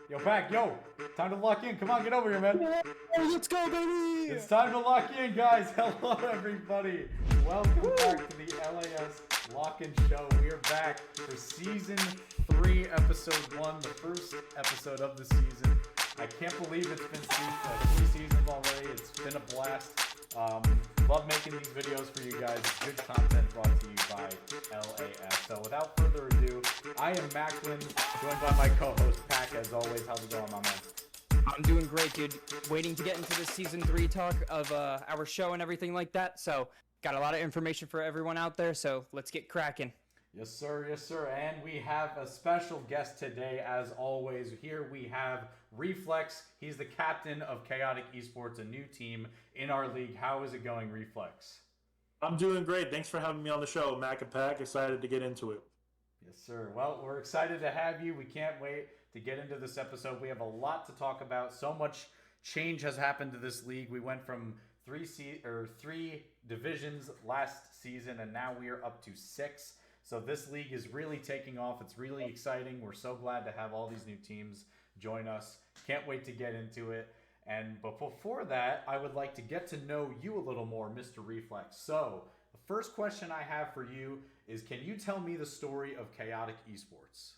Yo, Pac, yo, time to lock in. Come on, get over here, man. Let's go, baby! It's time to lock in, guys. Hello, everybody. Welcome back to the LAS Lock-In Show. We are back for Season 3, Episode 1, the first episode of the season. I can't believe it's been 3 seasons already. It's been a blast. Love making these videos for you guys. It's good content brought to you by LAS. So without further ado, I am Macklin, joined by my co-host Pac, as always. How's it going, my man? I'm doing great, dude. Waiting to get into the Season 3 talk of our show and everything like that. So, got a lot of information for everyone out there, so let's get cracking. Yes, sir. Yes, sir. And we have a special guest today, as always. Here we have Reflex. He's the captain of Chaotic Esports, a new team in our league. How is it going, Reflex? I'm doing great. Thanks for having me on the show, Mac and Pac. Excited to get into it. Yes, sir. Well, we're excited to have you. We can't wait to get into this episode. We have a lot to talk about. So much change has happened to this league. We went from three divisions last season, and now we are up to 6. So this league is really taking off. It's really exciting. We're so glad to have all these new teams join us. Can't wait to get into it. But before that, I would like to get to know you a little more, Mr. Reflex. So the first question I have for you is, can you tell me the story of Chaotic Esports?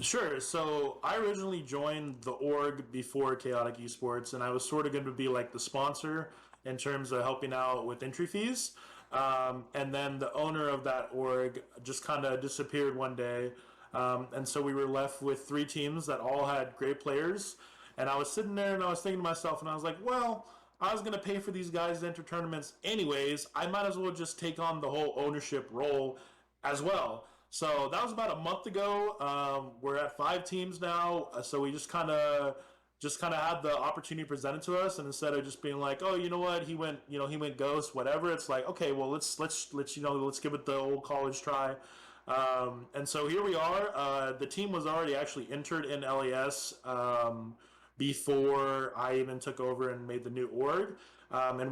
Sure. So I originally joined the org before Chaotic Esports, and I was sort of going to be like the sponsor in terms of helping out with entry fees. And then the owner of that org just kind of disappeared one day. And so we were left with 3 teams that all had great players. And I was sitting there and I was thinking to myself, and I was like, well, I was going to pay for these guys to enter tournaments anyways. I might as well just take on the whole ownership role as well. So that was about a month ago. We're at 5 teams now. So we just kind of had the opportunity presented to us, and instead of just being like, oh, you know what, he went ghost, whatever, it's like, okay, well, let's give it the old college try. And so here we are. The team was already actually entered in LAS before I even took over and made the new org. And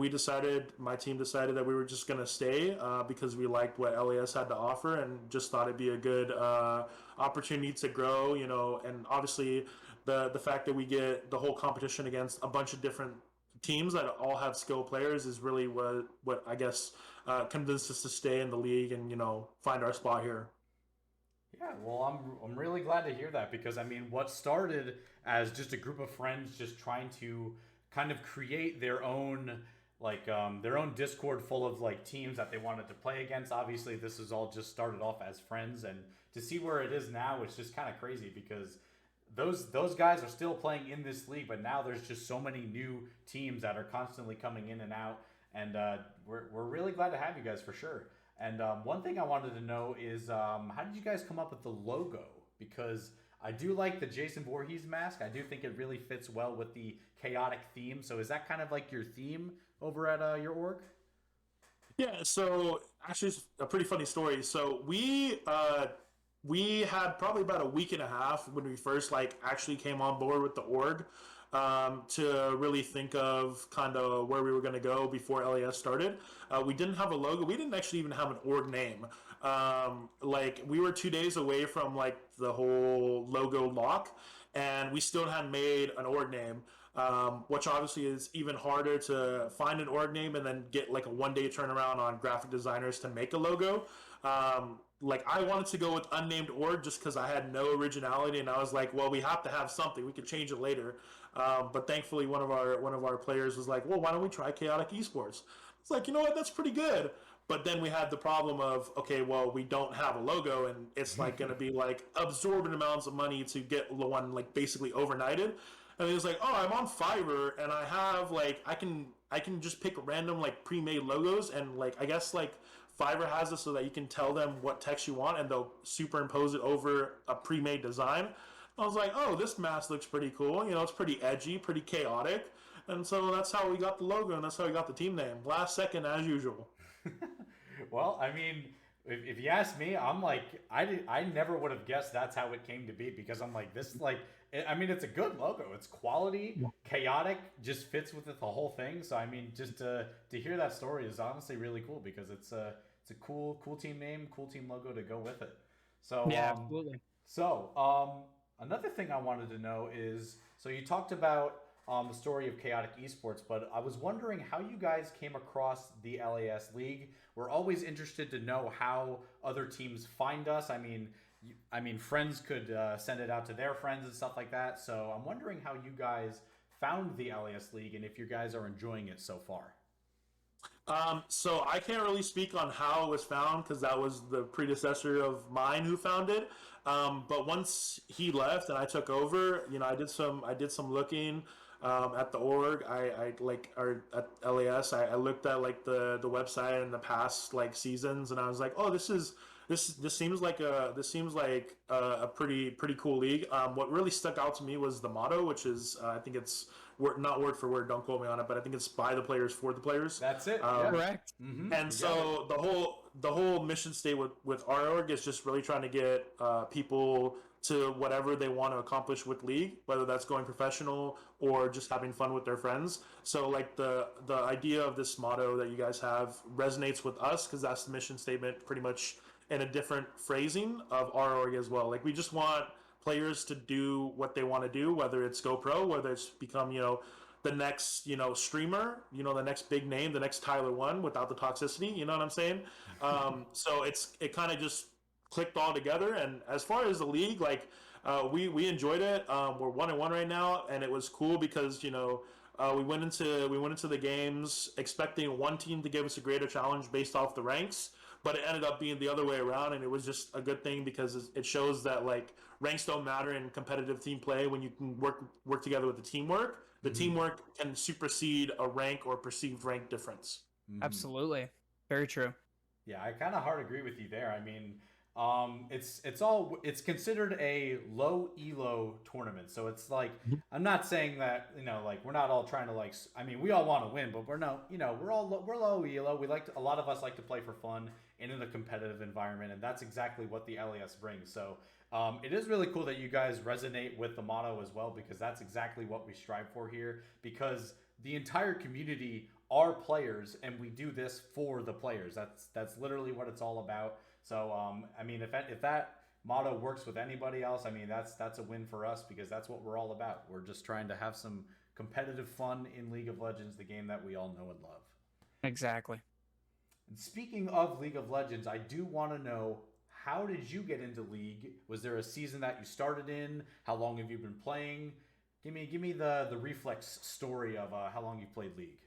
my team decided that we were just going to stay because we liked what LAS had to offer and just thought it'd be a good opportunity to grow, and obviously the fact that we get the whole competition against a bunch of different teams that all have skilled players is really what I guess convinced us to stay in the league and, find our spot here. Yeah, well, I'm really glad to hear that, because I mean, what started as just a group of friends just trying to kind of create their own their own Discord full of like teams that they wanted to play against. Obviously, this is all just started off as friends, and to see where it is now, it's just kind of crazy, because those guys are still playing in this league, but now there's just so many new teams that are constantly coming in and out, and we're really glad to have you guys for sure. And one thing I wanted to know is, how did you guys come up with the logo? Because I do like the Jason Voorhees mask. I do think it really fits well with the chaotic theme. So is that kind of like your theme over at your org? Yeah, so actually it's a pretty funny story. So we had probably about a week and a half when we first actually came on board with the org, to really think of kind of where we were going to go before LAS started. We didn't have a logo. We didn't actually even have an org name. We were 2 days away from the whole logo lock, and we still hadn't made an org name. Which obviously is even harder to find an org name and then get a 1-day turnaround on graphic designers to make a logo. I wanted to go with unnamed org just because I had no originality, and I was like, well, we have to have something. We could change it later. But thankfully, one of our players was like, well, why don't we try Chaotic Esports? It's like, you know what, that's pretty good. But then we had the problem of, okay, well, we don't have a logo, and it's going to be absorbent amounts of money to get one basically overnighted. And he was like, oh, I'm on Fiverr, and I have I can just pick random pre-made logos, and I guess Fiverr has this so that you can tell them what text you want, and they'll superimpose it over a pre-made design. I was like, oh, this mask looks pretty cool. It's pretty edgy, pretty chaotic. And so that's how we got the logo, and that's how we got the team name. Last second, as usual. Well, I mean, if you ask me, I'm I never would have guessed that's how it came to be, because I'm this I mean, it's a good logo. It's quality, chaotic, just fits with it, the whole thing. So I mean, just to hear that story is honestly really cool, because it's a cool team name, cool team logo to go with it. So Yeah, absolutely. So Another thing I wanted to know is, so you talked about the story of chaotic esports, but I was wondering how you guys came across the LAS League. We're always interested to know how other teams find us. I mean, friends could send it out to their friends and stuff like that. So I'm wondering how you guys found the LAS League and if you guys are enjoying it so far. So I can't really speak on how it was found because that was the predecessor of mine who found it. But once he left and I took over, I did some looking at the org. I like or at LAS. I looked at like the website and the past like seasons, and I was like, oh, this seems like a pretty cool league. What really stuck out to me was the motto, which is I think it's not word for word. Don't quote me on it, but I think it's by the players for the players. That's it. Yeah. Correct. Mm-hmm. And so the whole mission state with our org is just really trying to get people to whatever they want to accomplish with League, whether that's going professional or just having fun with their friends. So like the idea of this motto that you guys have resonates with us because that's the mission statement pretty much in a different phrasing of our org as well. Like we just want players to do what they want to do, whether it's go pro, whether it's become, the next, streamer, the next big name, the next Tyler One without the toxicity, you know what I'm saying? So it kind of just clicked all together. And as far as the league, like we enjoyed it. We're 1-1 right now, and it was cool because we went into the games expecting one team to give us a greater challenge based off the ranks, but it ended up being the other way around, and it was just a good thing because it shows that like ranks don't matter in competitive team play when you can work together with the teamwork. The teamwork can supersede a rank or perceived rank difference. Mm-hmm. Absolutely. Very true. Yeah, I kind of hard agree with you there. I mean, it's considered a low elo tournament, so it's like I'm not saying that like we're not all trying to like. I mean, we all want to win, but we're no, we're low elo. A lot of us like to play for fun and in a competitive environment, and that's exactly what the LAS brings. So it is really cool that you guys resonate with the motto as well, because that's exactly what we strive for here. Because the entire community are players, and we do this for the players. That's literally what it's all about. So, I mean, if that motto works with anybody else, I mean, that's a win for us because that's what we're all about. We're just trying to have some competitive fun in League of Legends, the game that we all know and love. Exactly. And speaking of League of Legends, I do want to know, how did you get into League? Was there a season that you started in? How long have you been playing? Give me the Reflex story of how long you've played League.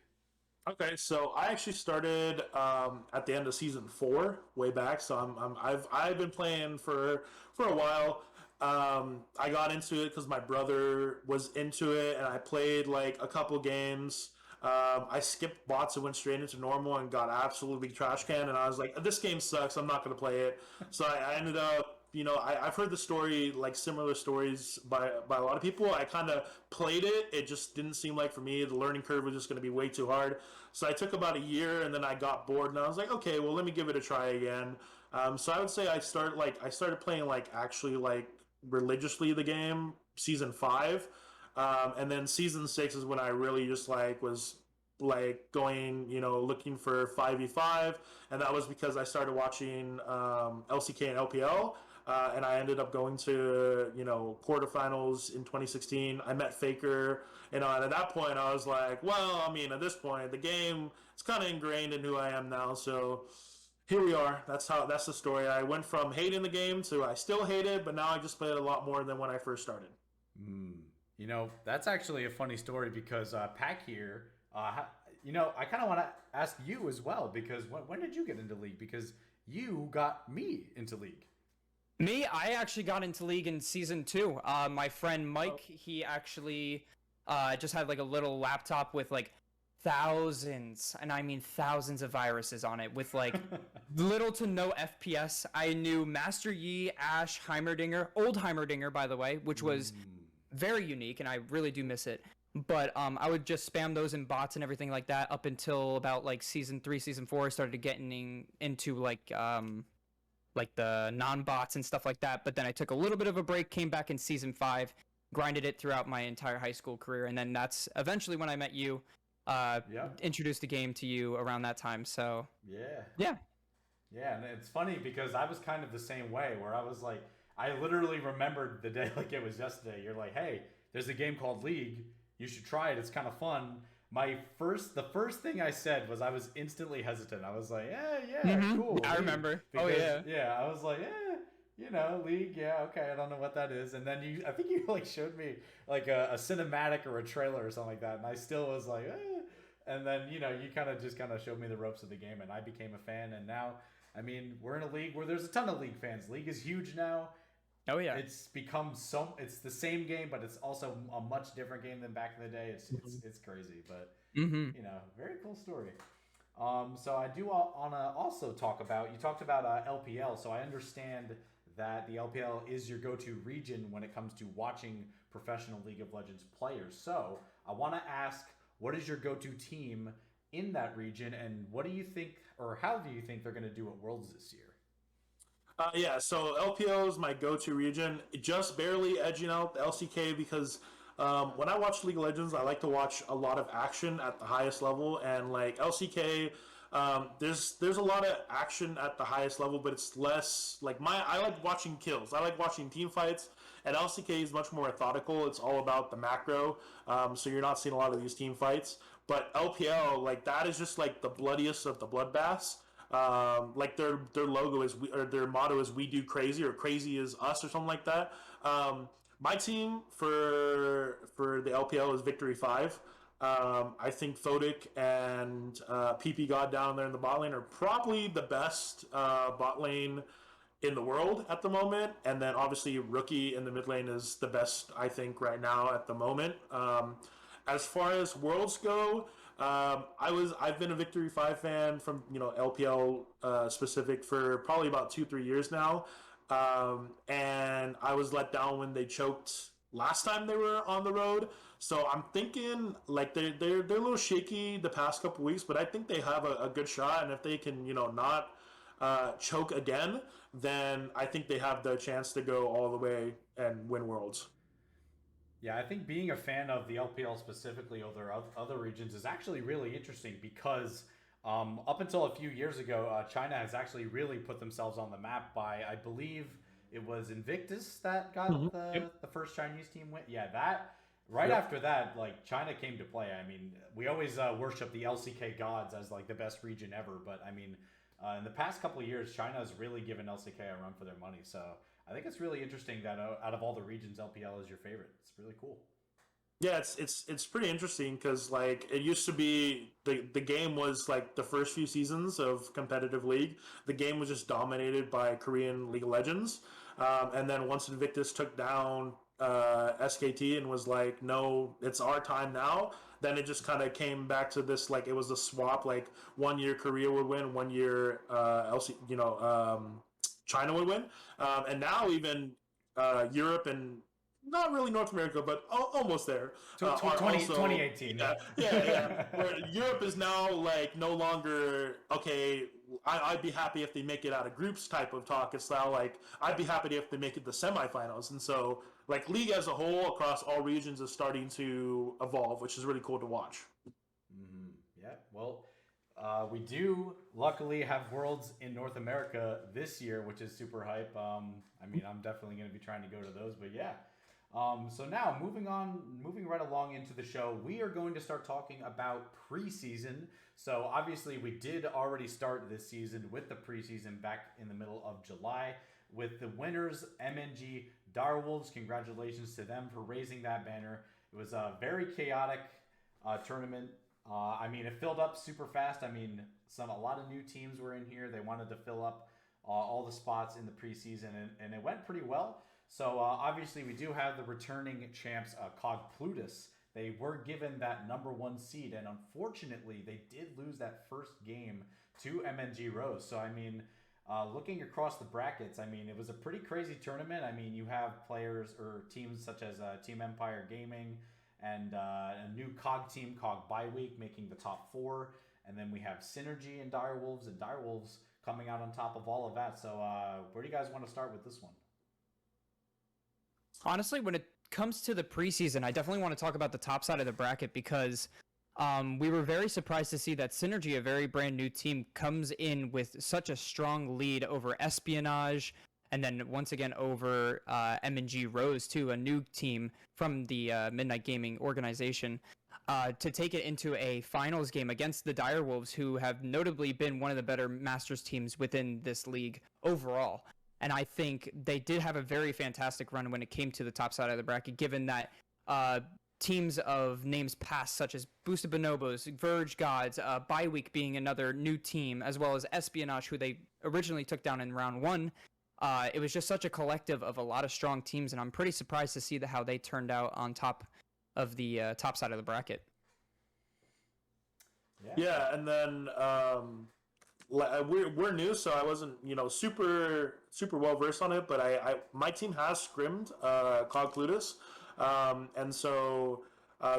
Okay, so I actually started at the end of season 4, way back. So I've been playing for a while. I got into it because my brother was into it, and I played like a couple games. I skipped bots and went straight into normal and got absolutely trash can. And I was like, this game sucks. I'm not going to play it. So I ended up, I've heard the story, like similar stories by a lot of people. I kind of played it. It just didn't seem like for me. The learning curve was just going to be way too hard. So I took about a year, and then I got bored, and I was like, okay, well, let me give it a try again. So I would say I started playing like actually like religiously the game season 5. And then season 6 is when I really just like was like going, looking for 5v5, and that was because I started watching LCK and LPL, and I ended up going to quarterfinals in 2016. I met Faker, and at that point I was like, well, I mean, at this point the game is kind of ingrained in who I am now, so here we are. That's the story. I went from hating the game to I still hate it, but now I just play it a lot more than when I first started. That's actually a funny story because Pac here, I kind of want to ask you as well, because when did you get into League? Because you got me into League. Me, I actually got into League in season 2. My friend Mike, he actually just had like a little laptop with like thousands, and I mean thousands of viruses on it with like little to no FPS. I knew Master Yi, Ashe, Heimerdinger, old Heimerdinger, by the way, which was very unique, and I really do miss it. But I would just spam those in bots and everything like that up until about like season 3, season 4. I started getting into like the non-bots and stuff like that. But then I took a little bit of a break, came back in season 5, grinded it throughout my entire high school career, and then that's eventually when I met you. Introduced the game to you around that time. So yeah, and it's funny because I was kind of the same way, where I was like, I literally remembered the day like it was yesterday. You're like, hey, there's a game called League. You should try it. It's kind of fun. The first thing I said was I was instantly hesitant. I was like, yeah, cool. I League. remember. Because, yeah, I was like, League, yeah, okay, I don't know what that is. And then I think you like showed me like a cinematic or a trailer or something like that, and I still was like, And then you kind of showed me the ropes of the game, and I became a fan. And now, I mean, we're in a league where there's a ton of League fans. League is huge now. Oh yeah, it's become it's the same game, but it's also a much different game than back in the day. It's crazy, but very cool story. So I do want to also talk about, you talked about LPL, so I understand that the LPL is your go-to region when it comes to watching professional League of Legends players. So I want to ask, what is your go-to team in that region, and what do you think, or how do you think they're going to do at Worlds this year? So LPL is my go-to region, just barely edging out the LCK because when I watch League of Legends, I like to watch a lot of action at the highest level, and like LCK, there's a lot of action at the highest level, but it's less like I like watching kills. I like watching team fights, and LCK is much more methodical. It's all about the macro, so you're not seeing a lot of these team fights. But LPL, like that is just like the bloodiest of the bloodbaths. Like their logo is or their motto is "We do crazy" or "Crazy is us" or something like that. My team for the LPL is Victory 5. I think Thodic and PP God down there in the bot lane are probably the best bot lane in the world at the moment, and then obviously Rookie in the mid lane is the best I think right now at the moment. As far as worlds go, I've been a Victory 5 fan from LPL specific for probably about 2-3 years now, and I was let down when they choked last time they were on the road. So I'm thinking like they're a little shaky the past couple weeks, but I think they have a good shot, and if they can not choke again, then I think they have the chance to go all the way and win worlds. Yeah, I think being a fan of the LPL specifically over other regions is actually really interesting because up until a few years ago, China has actually really put themselves on the map by, I believe it was Invictus that got the first Chinese team win. Yeah, that right after that, like China came to play. I mean, we always worship the LCK gods as like the best region ever, but I mean, in the past couple of years, China has really given LCK a run for their money. So I think it's really interesting that out of all the regions, LPL is your favorite. It's really cool. Yeah, it's pretty interesting because like it used to be the game was like the first few seasons of competitive league, the game was just dominated by Korean League of Legends, and then once Invictus took down SKT and was like, no, it's our time now. Then it just kind of came back to this like it was a swap. Like 1 year Korea would win, 1 year China would win, and now even Europe and not really North America, but almost there. 2018. Yeah. Where Europe is now like no longer okay. I'd be happy if they make it out of groups type of talk. It's now like I'd be happy if they make it the semifinals, and so like league as a whole across all regions is starting to evolve, which is really cool to watch. Mm-hmm. Yeah. Well, we do luckily have Worlds in North America this year, which is super hype. I mean, I'm definitely going to be trying to go to those, but yeah. So now moving right along into the show, we are going to start talking about preseason. So obviously we did already start this season with the preseason back in the middle of July with the winners, MNG Direwolves. Congratulations to them for raising that banner. It was a very chaotic tournament. I mean, it filled up super fast. I mean, a lot of new teams were in here. They wanted to fill up all the spots in the preseason, and it went pretty well. So obviously we do have the returning champs, Cog Plutus. They were given that #1 seed, and unfortunately they did lose that first game to MNG Rose. So I mean, looking across the brackets, I mean, it was a pretty crazy tournament. I mean, you have players or teams such as Team Empire Gaming and a new Cog team, Cog Bi-Week, making the top 4. And then we have Synergy and Direwolves coming out on top of all of that. So where do you guys want to start with this one? Honestly, when it comes to the preseason, I definitely want to talk about the top side of the bracket because we were very surprised to see that Synergy, a very brand new team, comes in with such a strong lead over Espionage and then once again over M&G Rose too, a new team from the Midnight Gaming organization, to take it into a finals game against the Direwolves, who have notably been one of the better Masters teams within this league overall. And I think they did have a very fantastic run when it came to the top side of the bracket, given that teams of names past, such as Boosted Bonobos, Verge Gods, Bi-Week being another new team, as well as Espionage, who they originally took down in round one. It was just such a collective of a lot of strong teams, and I'm pretty surprised to see how they turned out on top of the top side of the bracket. Yeah, and then we're new, so I wasn't super well versed on it, but I my team has scrimmed Cog Plutus, and so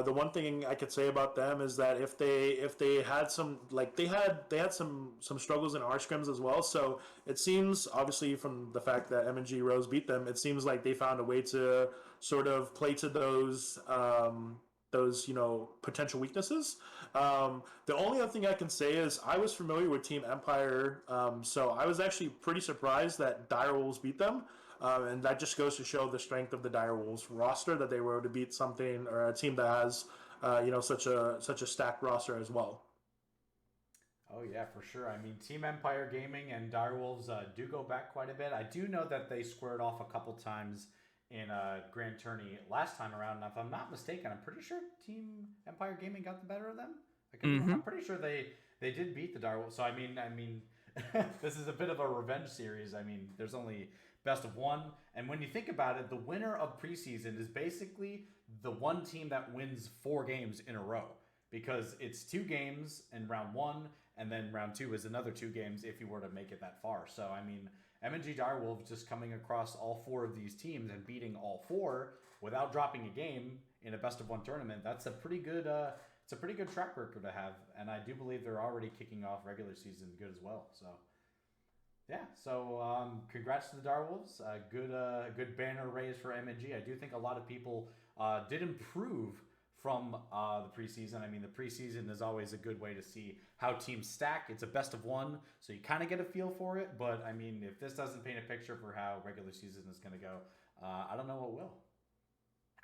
the one thing I could say about them is that if they had some they had some struggles in our scrims as well. So it seems, obviously from the fact that M&G Rose beat them, it seems like they found a way to sort of play to those potential weaknesses. The only other thing I can say is I was familiar with Team Empire, so I was actually pretty surprised that Direwolves beat them. And that just goes to show the strength of the Direwolves roster, that they were able to beat something or a team that has such a stacked roster as well. Oh yeah, for sure. I mean, Team Empire Gaming and Direwolves do go back quite a bit. I do know that they squared off a couple times in a Grand Tourney last time around. And if I'm not mistaken, I'm pretty sure Team Empire Gaming got the better of them. I'm pretty sure they did beat the Direwolves. So I mean, this is a bit of a revenge series. I mean, there's only best of one, and when you think about it, the winner of preseason is basically the one team that wins 4 games in a row, because it's 2 games in round 1, and then round 2 is another 2 games if you were to make it that far. So I mean, M&G Direwolves just coming across all 4 of these teams and beating all 4 without dropping a game in a best of 1 tournament. That's a pretty good it's a pretty good track record to have, and I do believe they're already kicking off regular season good as well. So yeah, so congrats to the Direwolves. Good banner raise for M&G. I do think a lot of people did improve from the preseason. I mean, the preseason is always a good way to see how teams stack. It's a best of 1, so you kind of get a feel for it. But I mean, if this doesn't paint a picture for how regular season is going to go, I don't know what will.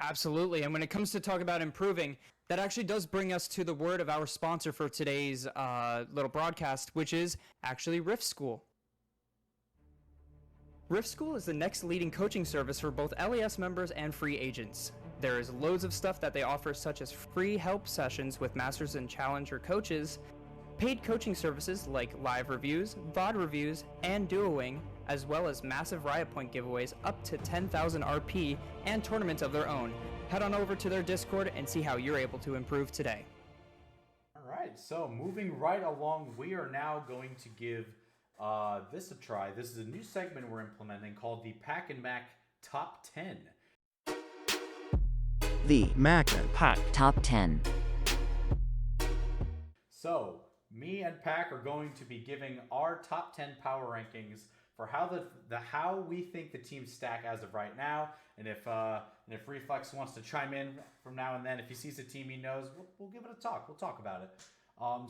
Absolutely. And when it comes to talk about improving, that actually does bring us to the word of our sponsor for today's little broadcast, which is actually Rift School. Rift School is the next leading coaching service for both LAS members and free agents. There is loads of stuff that they offer, such as free help sessions with Masters and Challenger coaches, paid coaching services like live reviews, VOD reviews, and duoing, as well as massive Riot Point giveaways up to 10,000 RP and tournaments of their own. Head on over to their Discord and see how you're able to improve today. All right, so moving right along, we are now going to give this a try. This is a new segment we're implementing called the Pac and Mac Top 10. The Mac and Pac Top 10. So, me and Pac are going to be giving our top 10 power rankings for how we think the teams stack as of right now, and if Reflex wants to chime in from now and then, if he sees a team he knows, we'll give it a talk. We'll talk about it.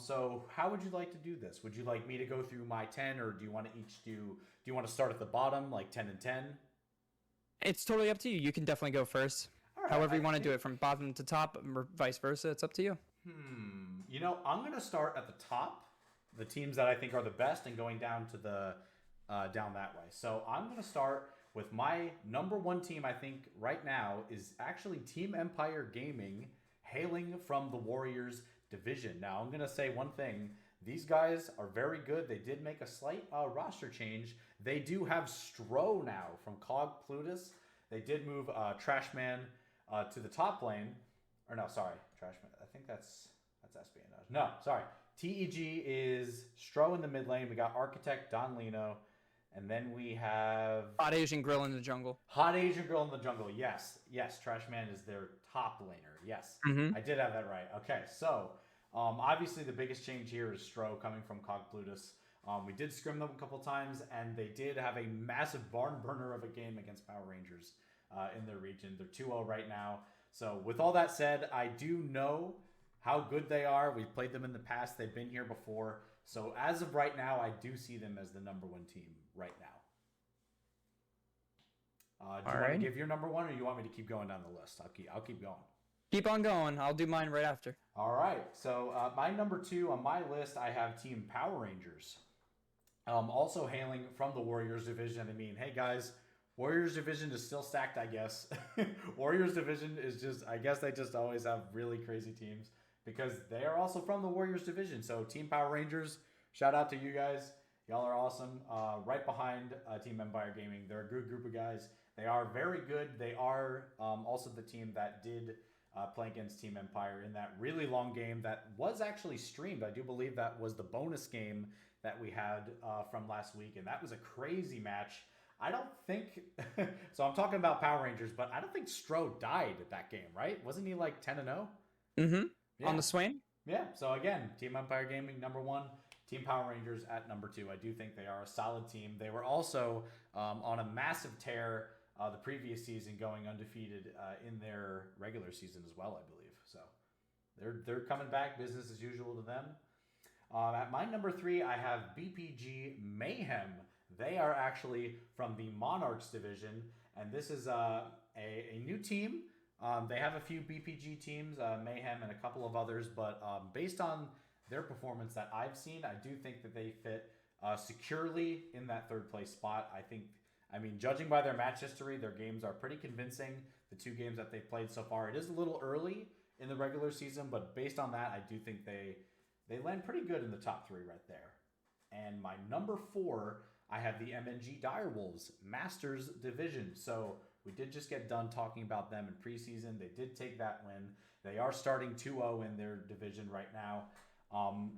So how would you like to do this? Would you like me to go through my 10, or do you want to start at the bottom, like 10 and 10? It's totally up to you. You can definitely go first. Right, however you want to do it, from bottom to top, or vice versa. It's up to you. I'm going to start at the top, the teams that I think are the best, and going down to the down that way. So I'm going to start with my number 1 team. I think right now is actually Team Empire Gaming, hailing from the Warriors division. Now I'm going to say one thing. These guys are very good. They did make a slight roster change. They do have Stro now from Cog Plutus. They did move Trashman to the top lane. Or no, sorry, Trashman. I think that's Espionage. No, sorry. TEG is Stro in the mid lane. We got Architect, Don Lino. And then we have Hot Asian Grill in the jungle. Hot Asian Girl in the jungle. Yes. Trashman is their top laner. Yes. I did have that right. Okay. So, obviously the biggest change here is Stro coming from Cog Plutus. We did scrim them a couple times, and they did have a massive barn burner of a game against Power Rangers in their region. They're 2-0 right now. So with all that said, I do know how good they are. We've played them in the past. They've been here before. So as of right now, I do see them as the number 1 team right now. Do you want to give your number one, or you want me to keep going down the list? I'll keep going. Keep on going. I'll do mine right after. All right. So my number 2 on my list, I have Team Power Rangers. Also hailing from the Warriors division. I mean, hey guys, Warriors division is still stacked, I guess. Warriors division is just, I guess they just always have really crazy teams because they are also from the Warriors division. So Team Power Rangers, shout out to you guys. Y'all are awesome. Right behind Team Empire Gaming. They're a good group of guys. They are very good. They are also the team that did play against Team Empire in that really long game that was actually streamed. I do believe that was the bonus game that we had from last week, and that was a crazy match. I don't think so. I'm talking about Power Rangers, but I don't think Stro died at that game, right? Wasn't he like 10-0? Mm-hmm. Yeah. On the Swain? Yeah. So again, Team Empire Gaming number 1, Team Power Rangers at number 2. I do think they are a solid team. They were also on a massive tear the previous season, going undefeated in their regular season as well, I believe. So they're coming back, business as usual to them. At my number 3, I have BPG Mayhem. They are actually from the Monarchs division, and this is a new team. They have a few BPG teams, Mayhem and a couple of others, but based on their performance that I've seen, I do think that they fit securely in that 3rd place spot. I mean, judging by their match history, their games are pretty convincing. The 2 games that they've played so far, it is a little early in the regular season, but based on that, I do think they land pretty good in the top 3 right there. And my number 4, I have the MNG Direwolves Masters Division. So we did just get done talking about them in preseason. They did take that win. They are starting 2-0 in their division right now.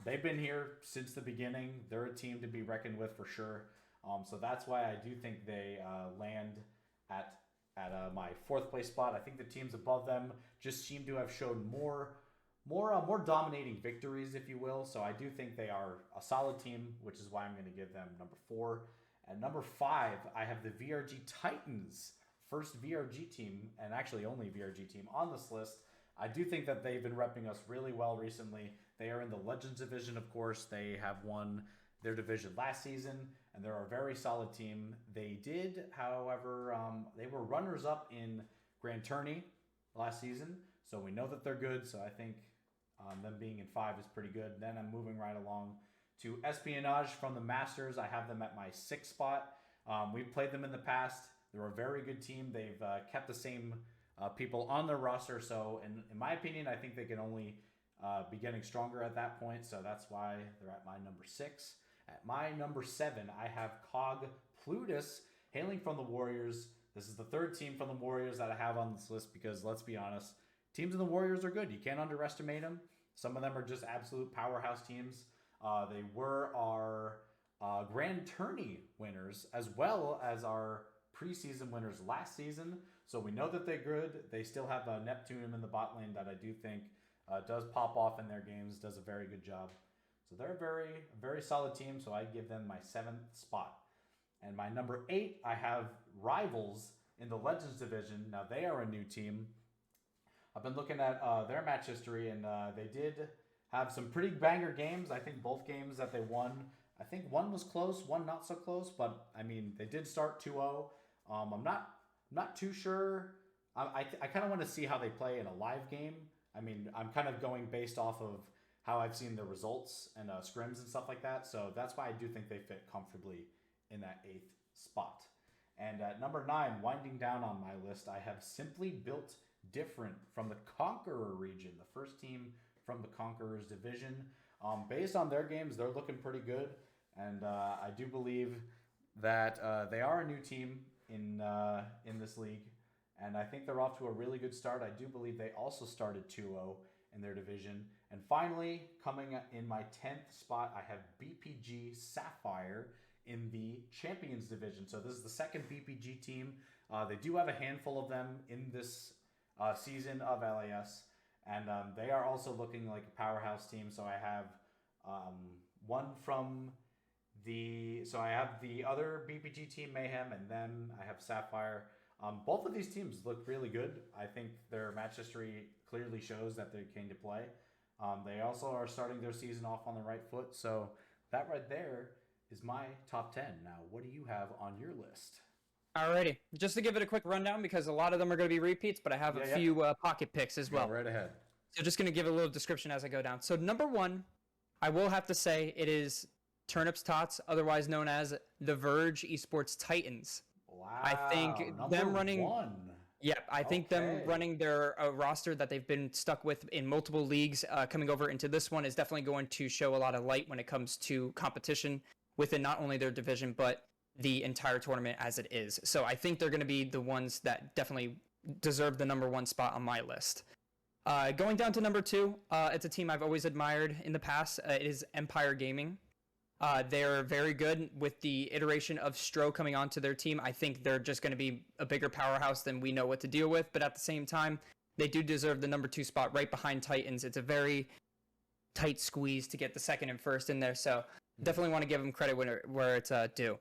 They've been here since the beginning. They're a team to be reckoned with for sure. So that's why I do think they land at my 4th place spot. I think the teams above them just seem to have shown more dominating victories, if you will. So I do think they are a solid team, which is why I'm going to give them number 4. At number 5, I have the VRG Titans, first VRG team, and actually only VRG team on this list. I do think that they've been repping us really well recently. They are in the Legends division, of course. They have won their division last season, and they're a very solid team. They did, however, they were runners-up in Grand Tourney last season, so we know that they're good. So I think them being in 5 is pretty good. Then I'm moving right along to Espionage from the Masters. I have them at my 6th spot. We've played them in the past. They're a very good team. They've kept the same people on their roster, so in my opinion, I think they can only be getting stronger at that point, so that's why they're at my number 6. At my number 7, I have Cog Plutus, hailing from the Warriors. This is the 3rd team from the Warriors that I have on this list because, let's be honest, teams in the Warriors are good. You can't underestimate them. Some of them are just absolute powerhouse teams. They were our Grand Tourney winners as well as our preseason winners last season. So we know that they're good. They still have Neptune in the bot lane that I do think does pop off in their games, does a very good job. So they're a very solid team, so I give them my 7th spot. And my number 8, I have Rivals in the Legends division. Now they are a new team. I've been looking at their match history, and they did have some pretty banger games. I think both games that they won, I think one was close, one not so close, but I mean, they did start 2-0. I'm not too sure. I kind of want to see how they play in a live game. I mean, I'm kind of going based off of how I've seen the results and scrims and stuff like that. So that's why I do think they fit comfortably in that 8th spot. And at number 9, winding down on my list, I have Simply Built Different from the Conqueror region, the first team from the Conquerors division. Based on their games, they're looking pretty good. And I do believe that they are a new team in this league. And I think they're off to a really good start. I do believe they also started 2-0 in their division. And finally, coming in my 10th spot, I have BPG Sapphire in the Champions division. So this is the 2nd BPG team. They do have a handful of them in this season of LAS. And they are also looking like a powerhouse team. So I have one from so I have the other BPG team, Mayhem, and then I have Sapphire. Both of these teams look really good. I think their match history clearly shows that they came to play. They also are starting their season off on the right foot. So that right there is my top 10. Now, what do you have on your list? Alrighty, just to give it a quick rundown because a lot of them are going to be repeats, but I have a Yeah. few pocket picks as well. Go right ahead. So just going to give a little description as I go down. So number one, I will have to say it is Turnips Tots, otherwise known as the Verge Esports Titans. Wow. I think them running. I think them running their roster that they've been stuck with in multiple leagues coming over into this one is definitely going to show a lot of light when it comes to competition within not only their division, but the entire tournament as it is. So I think they're going to be the ones that definitely deserve the number one spot on my list. Going down to number two, it's a team I've always admired in the past. It is Empire Gaming. They're very good with the iteration of Stro coming onto their team. I think they're just going to be a bigger powerhouse than we know what to deal with. But at the same time, they do deserve the number two spot right behind Titans. It's a very tight squeeze to get the second and first in there. So definitely want to give them credit where it's due.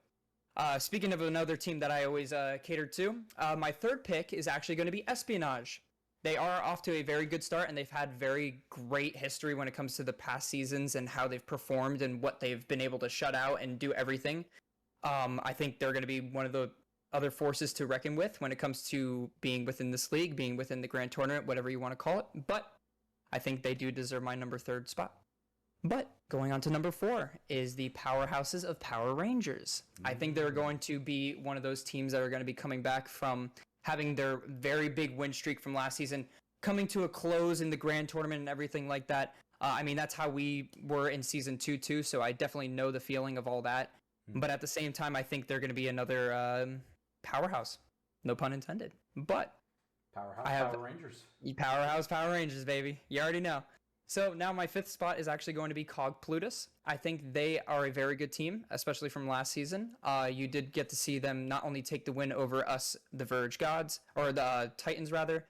Speaking of another team that I always catered to, my third pick is actually going to be Espionage. They are off to a very good start, and they've had very great history when it comes to the past seasons and how they've performed and what they've been able to shut out and do everything. I think they're going to be one of the other forces to reckon with when it comes to being within this league, being within the grand tournament, whatever you want to call it. But I think they do deserve my number third spot. But going on to number four is the powerhouses of Power Rangers. I think they're going to be one of those teams that are going to be coming back from having their very big win streak from last season coming to a close in the grand tournament and everything like that. I mean, that's how we were in season 2 too, so I definitely know the feeling of all that. But at the same time, I think they're going to be another powerhouse. No pun intended. But Power Rangers. Powerhouse Power Rangers, baby. You already know. So now my fifth spot is actually going to be Cog Plutus. I think they are a very good team, especially from last season. You did get to see them not only take the win over us, the Verge Gods, or the Titans rather,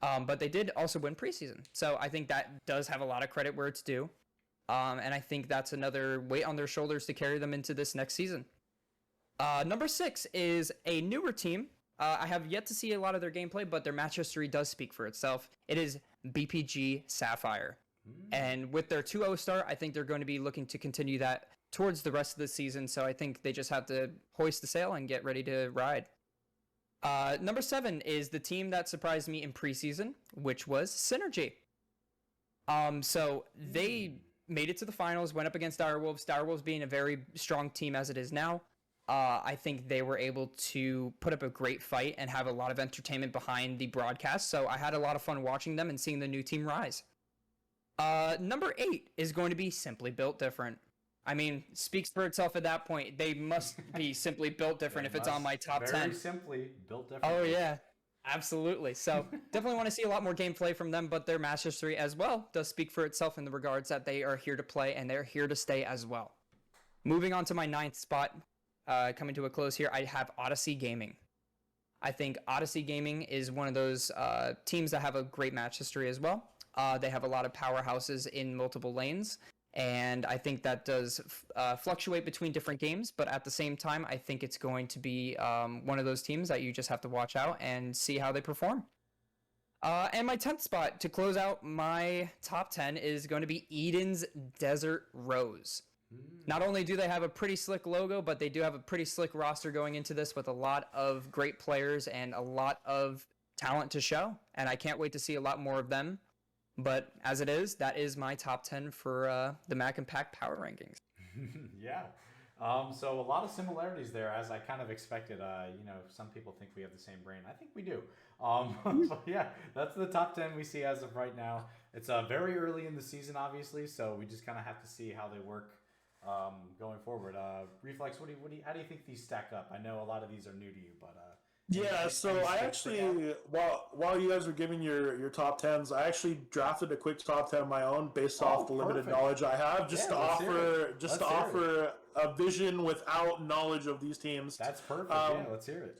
but they did also win preseason. So I think that does have a lot of credit where it's due. And I think that's another weight on their shoulders to carry them into this next season. Number 6 is a newer team. I have yet to see a lot of their gameplay, but their match history does speak for itself. It is BPG Sapphire. And with their 2-0 start, I think they're going to be looking to continue that towards the rest of the season. So I think they just have to hoist the sail and get ready to ride. Number 7 is the team that surprised me in preseason, which was Synergy. So they made it to the finals, went up against Direwolves. Direwolves being a very strong team as it is now. I think they were able to put up a great fight and have a lot of entertainment behind the broadcast. So I had a lot of fun watching them and seeing the new team rise. Number 8 is going to be Simply Built Different. I mean, speaks for itself at that point. They must be simply built different if it's on my top 10. Very simply built different. Oh, yeah. Absolutely. So definitely want to see a lot more gameplay from them, but their match history as well does speak for itself in the regards that they are here to play and they're here to stay as well. Moving on to my 9th spot, coming to a close here, I have Odyssey Gaming. I think Odyssey Gaming is one of those teams that have a great match history as well. They have a lot of powerhouses in multiple lanes, and I think that does fluctuate between different games, but at the same time, I think it's going to be one of those teams that you just have to watch out and see how they perform. And my 10th spot to close out my top 10 is going to be Eden's Desert Rose. Not only do they have a pretty slick logo, but they do have a pretty slick roster going into this with a lot of great players and a lot of talent to show, and I can't wait to see a lot more of them. But as it is, that is my top 10 for the Mac and Pac power rankings. Yeah. So a lot of similarities there, as I kind of expected. Some people think we have the same brain. I think we do. So yeah, that's the top 10 we see as of right now. It's very early in the season, obviously, so we just kind of have to see how they work going forward. Reflex, how do you think these stack up? I know a lot of these are new to you, but yeah, so I actually, while you guys were giving your top 10s, I actually drafted a quick top 10 of my own based off the limited knowledge I have, just to offer a vision without knowledge of these teams. That's perfect. Yeah, let's hear it.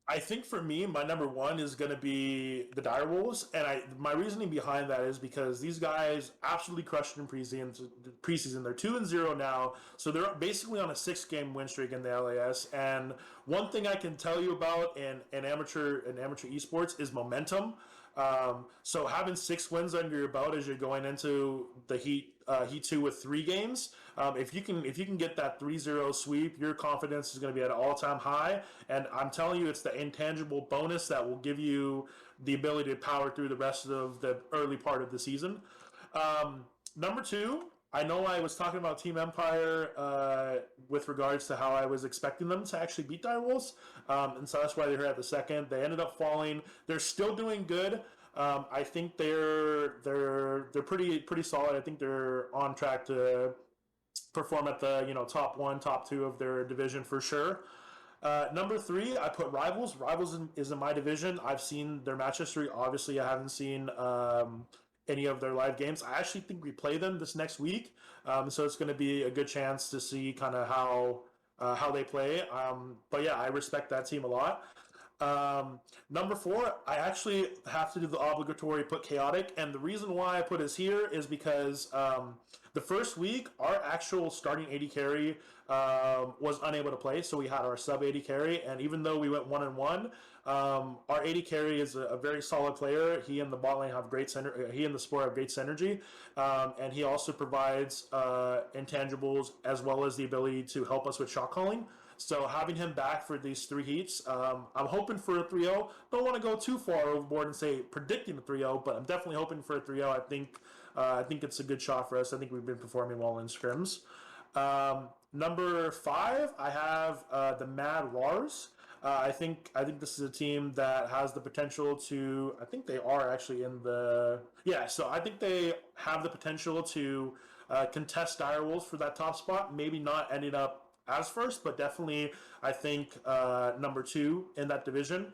I think for me, my number 1 is going to be the Direwolves, and my reasoning behind that is because these guys absolutely crushed in preseason. They're 2-0 now, so they're basically on a 6-game win streak in the LAS. And one thing I can tell you about in amateur esports is momentum. So having 6 wins under your belt as you're going into the heat 2 with 3 games, if you can get that 3-0 sweep, your confidence is going to be at an all-time high. And I'm telling you, it's the intangible bonus that will give you the ability to power through the rest of the early part of the season. Number 2, I know I was talking about Team Empire with regards to how I was expecting them to actually beat Direwolves, and so that's why they're here at the second. They ended up falling. They're still doing good. I think they're pretty solid. I think they're on track to perform at the top 1, top 2 of their division for sure. Number 3, I put Rivals. Rivals is in my division. I've seen their match history. Obviously, I haven't seen any of their live games. I actually think we play them this next week, so it's going to be a good chance to see kind of how they play. But yeah, I respect that team a lot. Number 4, I actually have to do the obligatory put Chaotic, and the reason why I put us here is because the first week our actual starting AD carry was unable to play, so we had our sub AD carry, and even though we went 1-1, our AD carry is a very solid player. He and the bot lane have great he and the support have great synergy, and he also provides intangibles as well as the ability to help us with shot calling. So having him back for these 3 heats, I'm hoping for a 3-0. Don't want to go too far overboard and say predicting a 3-0, but I'm definitely hoping for a 3-0. I think it's a good shot for us. I think we've been performing well in scrims. Number 5, I have the Mad Rars. I think this is a team that has the potential to. I think they are actually in the. Yeah, so I think they have the potential to contest Direwolves for that top spot. Maybe not ending up as first, but definitely I think number 2 in that division.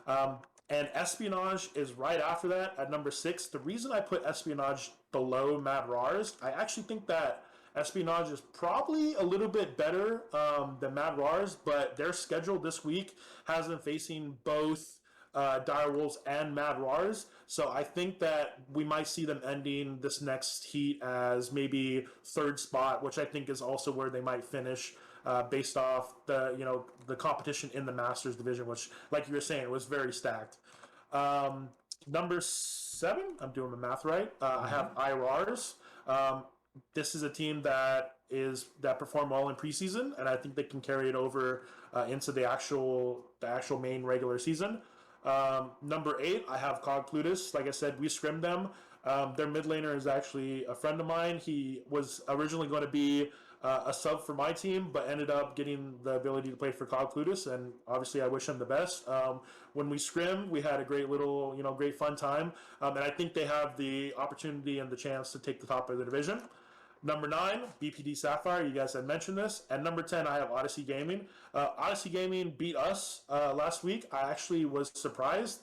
And Espionage is right after that at number 6. The reason I put Espionage below Mad Rars, I actually think that Espionage is probably a little bit better than Mad Rars, but their schedule this week has them facing both Direwolves and Mad Rars. So I think that we might see them ending this next heat as maybe 3rd spot, which I think is also where they might finish based off the competition in the Masters division, which, like you were saying, was very stacked. Number 7, I'm doing the math right. I have IRARs. This is a team that performed well in preseason, and I think they can carry it over into the actual main regular season. Number 8, I have Cog Plutus. Like I said, we scrimmed them. Their mid laner is actually a friend of mine. He was originally going to be a sub for my team, but ended up getting the ability to play for Cog Plutus, and obviously I wish him the best. When we scrimmed, we had a great little, great fun time, and I think they have the opportunity and the chance to take the top of the division. Number 9, BPD Sapphire. You guys had mentioned this. And number 10, I have Odyssey Gaming. Odyssey Gaming beat us last week. I actually was surprised.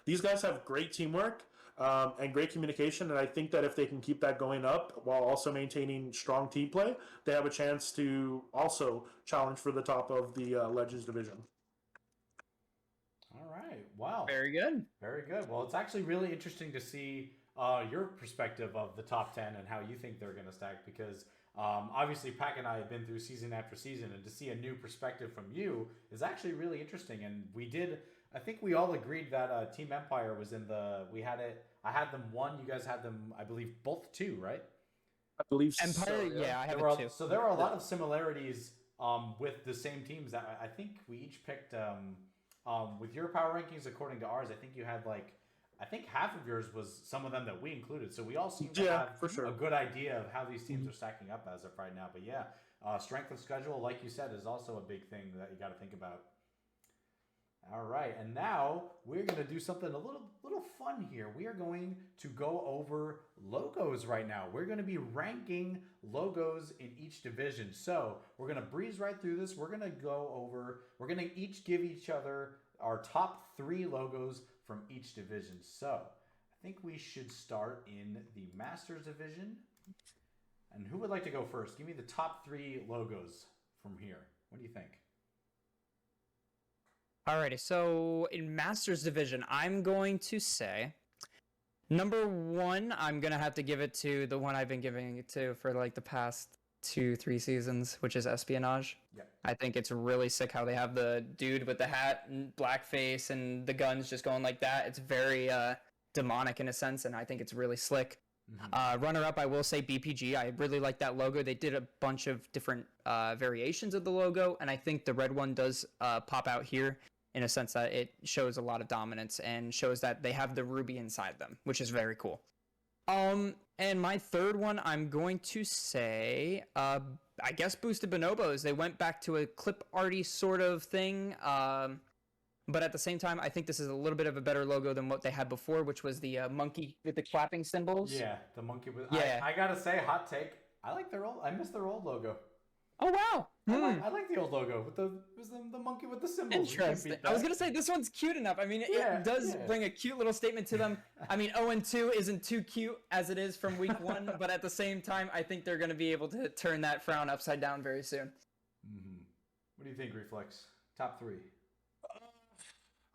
These guys have great teamwork and great communication, and I think that if they can keep that going up while also maintaining strong team play, they have a chance to also challenge for the top of the Legends division. All right. Wow. Very good. Very good. Well, it's actually really interesting to see your perspective of the top 10 and how you think they're going to stack, because obviously Pac and I have been through season after season, and to see a new perspective from you is actually really interesting. And I think we all agreed that Team Empire was in I had them 1, you guys had them, I believe, both 2, right? I believe Empire, so, yeah, I have it 2. So there are a lot of similarities with the same teams that I think we each picked with your power rankings according to ours. I think you had I think half of yours was some of them that we included. So we all seem to have for sure. a good idea of how these teams are stacking up as of right now. But yeah, strength of schedule, like you said, is also a big thing that you got to think about. All right, and now we're going to do something a little fun here. We are going to go over logos right now. We're going to be ranking logos in each division. So we're going to breeze right through this. We're going to each give each other our top 3 logos from each division. So I think we should start in the Masters division. And who would like to go first? Give me the top 3 logos from here. What do you think? Alrighty, so in Masters Division, I'm going to say number 1, I'm going to have to give it to the one I've been giving it to for the past 2-3 seasons, which is Espionage. Yeah. I think it's really sick how they have the dude with the hat and black face and the guns just going like that. It's very demonic in a sense, and I think it's really slick. Runner up, I will say BPG. I really like that logo. They did a bunch of different variations of the logo, and I think the red one does pop out here in a sense that it shows a lot of dominance and shows that they have the ruby inside them, which is very cool. And my third one, I'm going to say, I guess Boosted Bonobos. They went back to a clip arty sort of thing. But at the same time, I think this is a little bit of a better logo than what they had before, which was the monkey with the clapping symbols. Yeah, the monkey with. Yeah. I gotta say, hot take. I like their old. I miss their old logo. Oh wow! I like the old logo with the monkey with the symbols. Interesting. I was gonna say this one's cute enough. I mean, it does bring a cute little statement to them. I mean, 0-2 isn't too cute as it is from week 1, but at the same time, I think they're gonna be able to turn that frown upside down very soon. What do you think, Reflex? Top 3.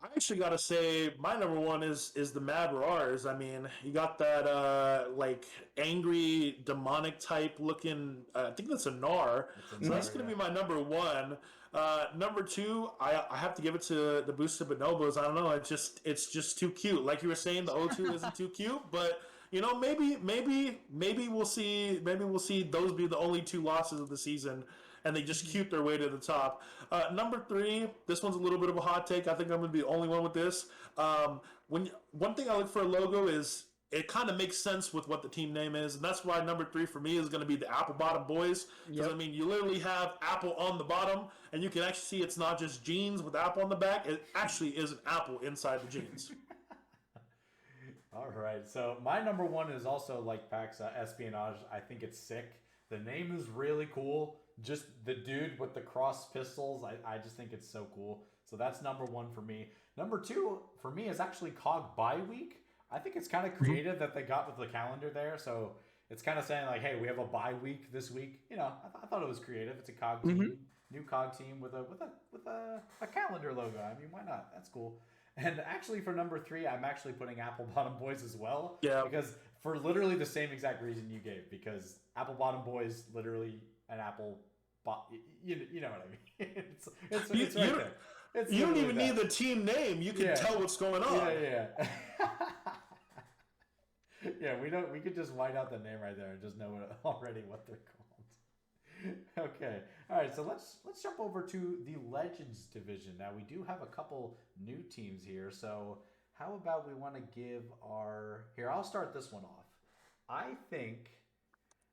I actually gotta say my number one is the Mad Roars. I mean, you got that like angry demonic type looking. I think that's a Gnar. So that's gonna be my number one. Number 2, I have to give it to the Boosted Bonobos. I don't know. It's just too cute. Like you were saying, the 0-2 isn't too cute, but you know, maybe we'll see. Maybe we'll see those be the only 2 losses of the season, and they just cute their way to the top. Number 3, this one's a little bit of a hot take. I think I'm going to be the only one with this. One thing I look for a logo is it kind of makes sense with what the team name is, and that's why number 3 for me is going to be the Apple Bottom Boys. Because, I mean, you literally have Apple on the bottom, and you can actually see it's not just jeans with Apple on the back. It actually is an apple inside the jeans. All right, so my number 1 is also like Pac's Espionage. I think it's sick. The name is really cool. Just the dude with the cross pistols, I just think it's so cool. So that's number 1 for me. Number 2 for me is actually COG Bye Week. I think it's kind of creative that they got with the calendar there. So it's kind of saying like, hey, we have a bye week this week. You know, I thought it was creative. It's a COG team, new COG team with a calendar logo. I mean, why not? That's cool. And actually, for number 3, I'm actually putting Apple Bottom Boys as well. Yeah. Because for literally the same exact reason you gave. Because Apple Bottom Boys, literally an apple, you know what I mean. It's right there. You don't even need the team name. You can tell what's going on. Yeah. Yeah, we could just white out the name right there and just know already what they're called. Okay. All right, so let's jump over to the Legends division. Now, we do have a couple new teams here, so how about we want to give here, I'll start this one off. I think,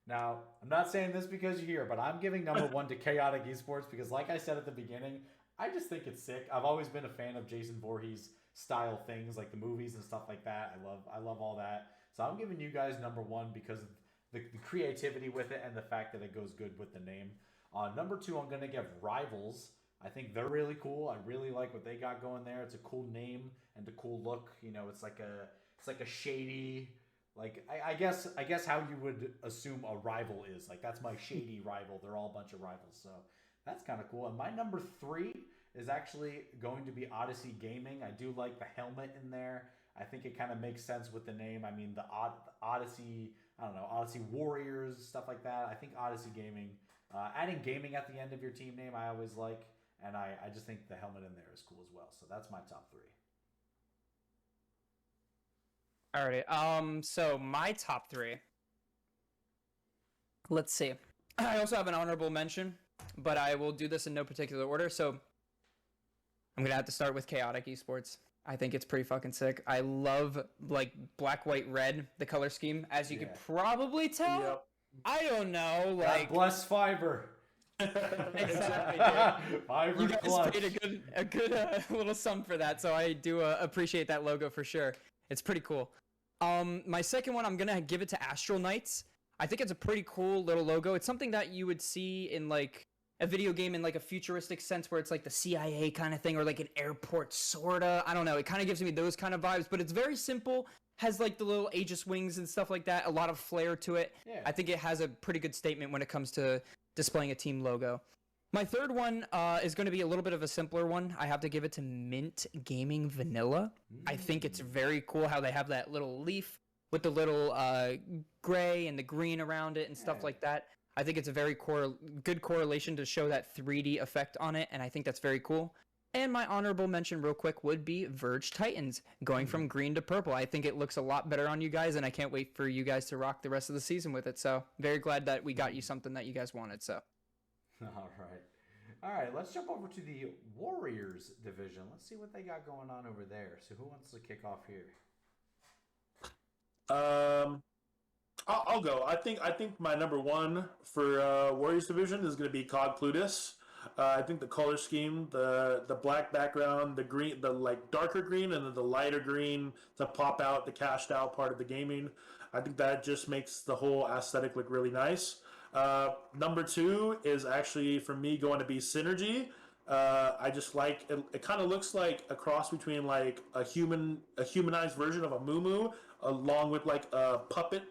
now, I'm not saying this because you're here, but I'm giving number 1 to Chaotic Esports because like I said at the beginning, I just think it's sick. I've always been a fan of Jason Voorhees style things like the movies and stuff like that. I love all that. So I'm giving you guys number 1 because of the creativity with it and the fact that it goes good with the name. Number 2, I'm going to give Rivals. I think they're really cool. I really like what they got going there. It's a cool name and a cool look. You know, it's like a shady, like I guess how you would assume a rival is. Like that's my shady rival. They're all a bunch of rivals. So that's kind of cool. And my number 3 is actually going to be Odyssey Gaming. I do like the helmet in there. I think it kind of makes sense with the name. I mean, the Odyssey, I don't know, Odyssey Warriors, stuff like that. I think Odyssey Gaming, adding gaming at the end of your team name, I always like. And I just think the helmet in there is cool as well. So that's my top 3. Alrighty. So my top 3. Let's see. I also have an honorable mention, but I will do this in no particular order. So I'm gonna have to start with Chaotic Esports. I think it's pretty fucking sick. I love like black, white, red, the color scheme, as you could probably tell. Yep. I don't know, like God bless Fiverr. Exactly. Fiverr you guys clutch. paid a good little sum for that, so I do appreciate that logo for sure. It's pretty cool. My second one, I'm gonna give it to Astral Knights. I think it's a pretty cool little logo. It's something that you would see in like a video game in like a futuristic sense where it's like the CIA kind of thing or like an airport sorta. I don't know. It kind of gives me those kind of vibes, but it's very simple. Has like the little Aegis wings and stuff like that. A lot of flair to it. Yeah. I think it has a pretty good statement when it comes to displaying a team logo. My third one is going to be a little bit of a simpler one. I have to give it to Mint Gaming Vanilla. I think it's very cool how they have that little leaf with the little gray and the green around it and stuff like that. I think it's a very good correlation to show that 3D effect on it, and I think that's very cool. And my honorable mention real quick would be Verge Titans, going from green to purple. I think it looks a lot better on you guys, and I can't wait for you guys to rock the rest of the season with it. So very glad that we got you something that you guys wanted. So. All right, let's jump over to the Warriors division. Let's see what they got going on over there. So who wants to kick off here? I'll go. I think my number one for Warriors division is going to be Cog Plutus. I think the color scheme, the black background, the green, the like darker green, and then the lighter green to pop out the cashed out part of the gaming. I think that just makes the whole aesthetic look really nice. Number two is actually for me going to be Synergy. I just like it. It kind of looks like a cross between like a humanized version of a Moo, along with like a puppet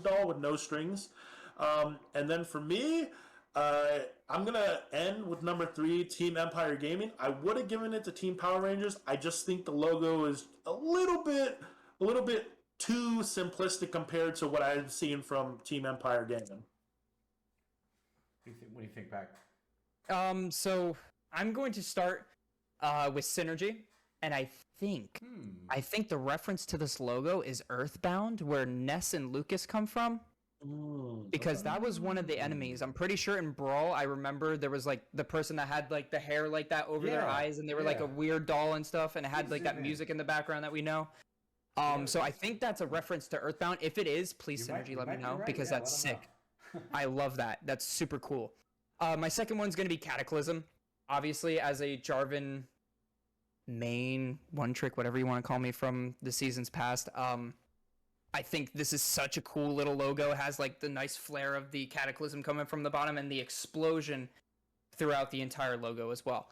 doll with no strings. And then for me, I'm gonna end with number three, Team Empire Gaming. I would have given it to Team Power Rangers. I just think the logo is a little bit too simplistic compared to what I've seen from Team Empire Gaming. What do you think, Pac? So I'm going to start with Synergy, and I think the reference to this logo is Earthbound, where Ness and Lucas come from. Because that was one of the enemies. I'm pretty sure in Brawl, I remember there was like the person that had like the hair like that over their eyes, and they were like a weird doll and stuff, and it had like that music in the background that we know. So I think that's a reference to Earthbound. If it is, please Synergy, let me know, because that's sick. I love that. That's super cool. My second one's going to be Cataclysm. Obviously, as a Jarvan main, one trick, whatever you want to call me from the seasons past, I think this is such a cool little logo. It has like the nice flare of the Cataclysm coming from the bottom and the explosion throughout the entire logo as well.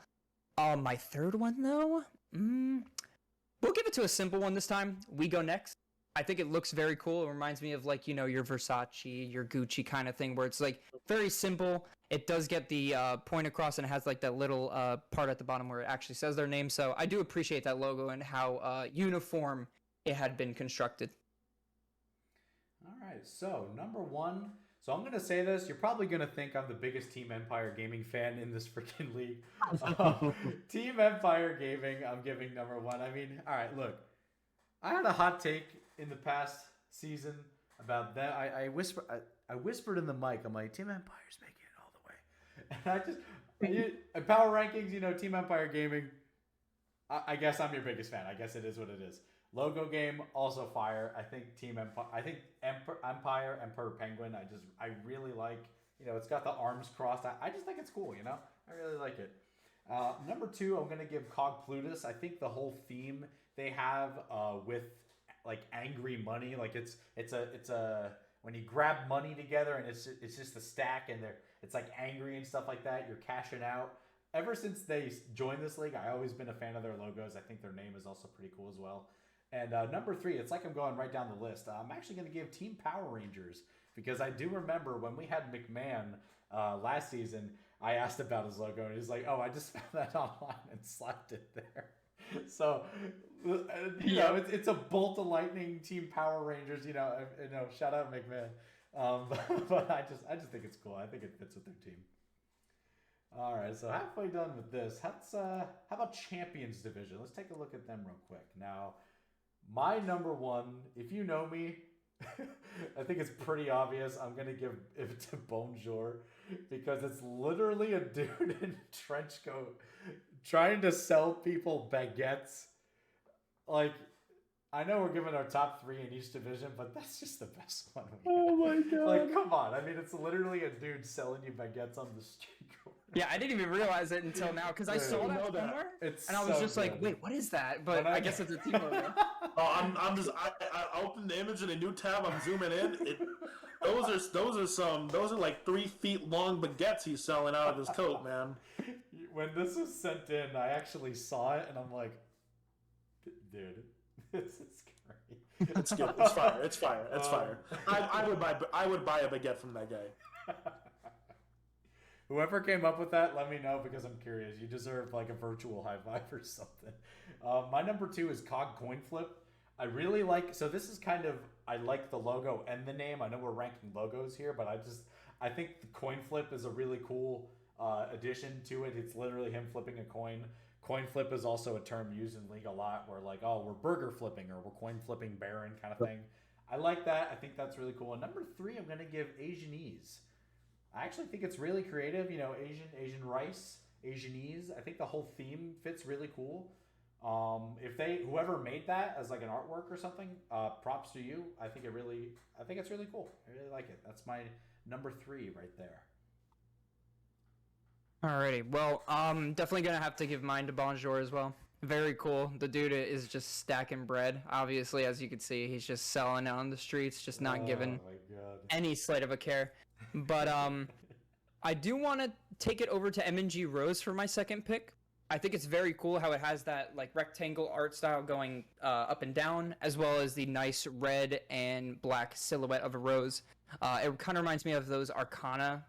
My third one, though, we'll give it to a simple one this time. We Go Next. I think it looks very cool. It reminds me of like, your Versace, your Gucci kind of thing, where it's like very simple. It does get the point across, and it has like that little part at the bottom where it actually says their name. So I do appreciate that logo and how uniform it had been constructed. All right, so number one. So I'm going to say this. You're probably going to think I'm the biggest Team Empire Gaming fan in this freaking league. Team Empire Gaming, I'm giving number one. I mean, all right, look. I had a hot take in the past season about that. I whispered in the mic. I'm like, Team Empire's making it all the way. And I just, power rankings, Team Empire Gaming, I guess I'm your biggest fan. I guess it is what it is. Logo game, also fire. I think Empire, Emperor Penguin, I really like, it's got the arms crossed. I just think it's cool, I really like it. Number two, I'm going to give Cog Plutus. I think the whole theme they have with like angry money, like it's a when you grab money together and it's just a stack and it's like angry and stuff like that. You're cashing out. Ever since they joined this league, I've always been a fan of their logos. I think their name is also pretty cool as well. And number three, it's like I'm going right down the list. I'm actually going to give Team Power Rangers, because I do remember when we had McMahon last season, I asked about his logo, and he's like, "Oh, I just found that online and slapped it there." So, it's a bolt of lightning, Team Power Rangers. Shout out McMahon. But I just think it's cool. I think it fits with their team. All right, so halfway done with this. How about Champions Division? Let's take a look at them real quick. Now, my number one, if you know me, I think it's pretty obvious. I'm going to give it to Bonjour, because it's literally a dude in a trench coat trying to sell people baguettes. Like, I know we're giving our top three in each division, but that's just the best one. Oh my god! Like, come on! I mean, it's literally a dude selling you baguettes on the street corner. Yeah, I didn't even realize it until now, because I saw that somewhere, and I was just like, "Wait, what is that?" But I guess it's a team logo. Oh, I opened the image in a new tab. I'm zooming in. Those are like 3 feet long baguettes he's selling out of his coat, man. When this was sent in, I actually saw it, and I'm like, dude, this is great. It's good. It's fire. It's fire. It's fire. I would buy a baguette from that guy. Whoever came up with that, let me know, because I'm curious. You deserve like a virtual high five or something. My number two is Cog Coin Flip. I really like, so this is kind of, I like the logo and the name. I know we're ranking logos here, but I think the coin flip is a really cool addition to it. It's literally him flipping a coin. Coin flip is also a term used in League a lot where like, oh, we're burger flipping or we're coin flipping Baron kind of thing. I like that. I think that's really cool. And number 3, I'm going to give Asianese. I actually think it's really creative. You know, Asian rice, Asianese. I think the whole theme fits really cool. If whoever made that as like an artwork or something, props to you. I think it's really cool. I really like it. That's my number 3 right there. Alrighty, well, definitely gonna have to give mine to Bonjour as well. Very cool. The dude is just stacking bread. Obviously, as you can see, he's just selling out on the streets, just not giving any slight of a care. But I do want to take it over to M&G Rose for my second pick. I think it's very cool how it has that like rectangle art style going up and down, as well as the nice red and black silhouette of a rose. It kind of reminds me of those Arcana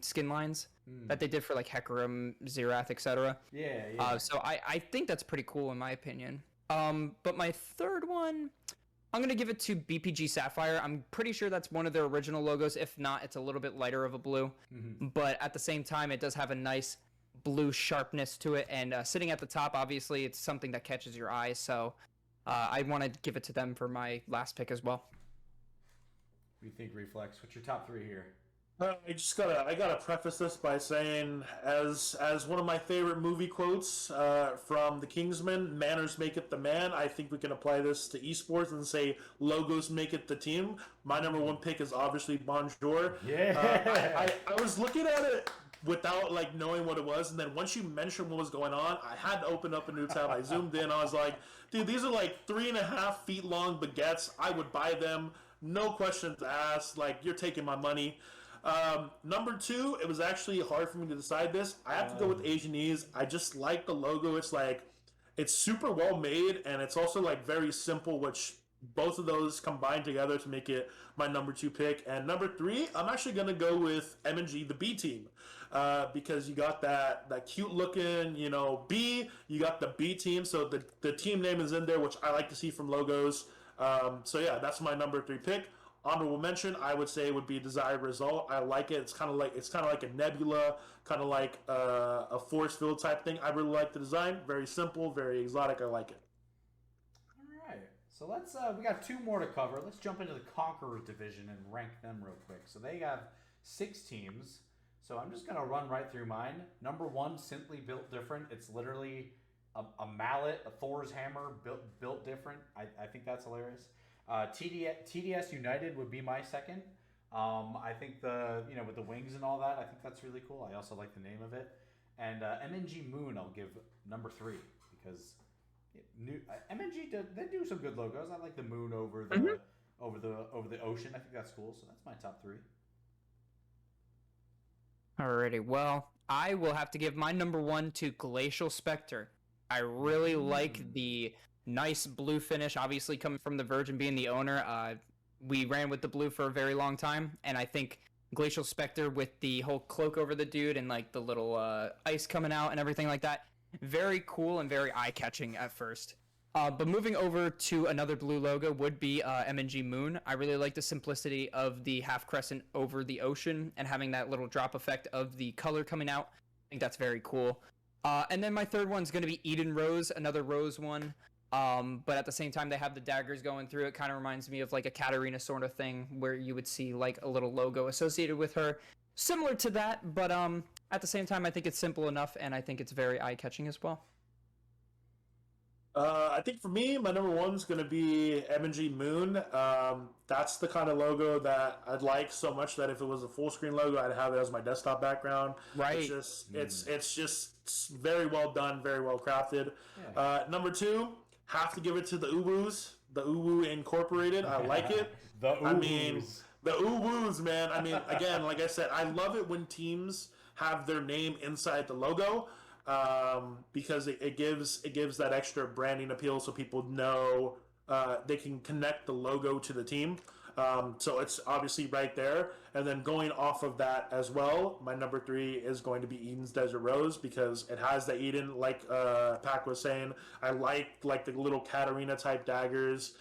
skin lines that they did for like Hecarim, Xerath, etc. Yeah. So I think that's pretty cool in my opinion. But my third one, I'm gonna give it to BPG Sapphire. I'm pretty sure that's one of their original logos. If not, it's a little bit lighter of a blue. But at the same time, it does have a nice blue sharpness to it. And sitting at the top, obviously, it's something that catches your eye. So I want to give it to them for my last pick as well. What do you think, Reflex? What's your top 3 here? I gotta preface this by saying, as one of my favorite movie quotes from The Kingsman, "Manners make it the man." I think we can apply this to esports and say logos make it the team. My number 1 pick is obviously Bonjour. Yeah. I was looking at it without like knowing what it was, and then once you mentioned what was going on, I had to open up a new tab. I zoomed in. I was like, dude, these are like 3.5 feet long baguettes. I would buy them, no questions asked. Like, you're taking my money. Number 2, it was actually hard for me to decide this. I have to go with Asianese. I just like the logo. It's like, it's super well made, and it's also like very simple, which both of those combined together to make it my number 2 pick. And number 3, I'm actually going to go with M&G, the B team, because you got that cute looking, B, you got the B team. So the team name is in there, which I like to see from logos. So yeah, that's my number 3 pick. Honorable mention, I would say, would be Desired Result. I like it. It's kind of like a nebula, kind of like a force field type thing. I really like the design. Very simple, very exotic. I like it. All right. So let's we got 2 more to cover. Let's jump into the Conquerors division and rank them real quick. So they have 6 teams. So I'm just gonna run right through mine. Number 1, Simply Built Different. It's literally a mallet, a Thor's hammer built different. I think that's hilarious. TDS United would be my second. I think with the wings and all that, I think that's really cool. I also like the name of it. And MNG Moon, I'll give number 3 because MNG they do some good logos. I like the moon over the ocean. I think that's cool. So that's my top 3. Alrighty, well, I will have to give my number 1 to Glacial Spectre. I really like the nice blue finish, obviously coming from the Virgin being the owner. We ran with the blue for a very long time, and I think Glacial Spectre with the whole cloak over the dude and like the little ice coming out and everything like that, very cool and very eye-catching at first. But moving over to another blue logo would be MNG Moon. I really like the simplicity of the half crescent over the ocean and having that little drop effect of the color coming out. I think that's very cool. And then my third one's going to be Eden Rose, another rose one. But at the same time, they have the daggers going through. It kind of reminds me of like a Katarina sort of thing where you would see like a little logo associated with her. Similar to that, but at the same time, I think it's simple enough, and I think it's very eye-catching as well. I think for me, my number 1 is going to be M&G Moon. That's the kind of logo that I'd like so much that if it was a full screen logo, I'd have it as my desktop background. Right. It's just very well done, very well crafted. Yeah. Number 2, have to give it to the Uwus, the Uwu Incorporated. I like it. The Uwus. The Uwus, man. I mean, again, like I said, I love it when teams have their name inside the logo. Because it gives that extra branding appeal, so people know they can connect the logo to the team. So it's obviously right there. And then going off of that as well, my number 3 is going to be Eden's Desert Rose because it has the Eden, like Pac was saying. I like the little Katarina type daggers.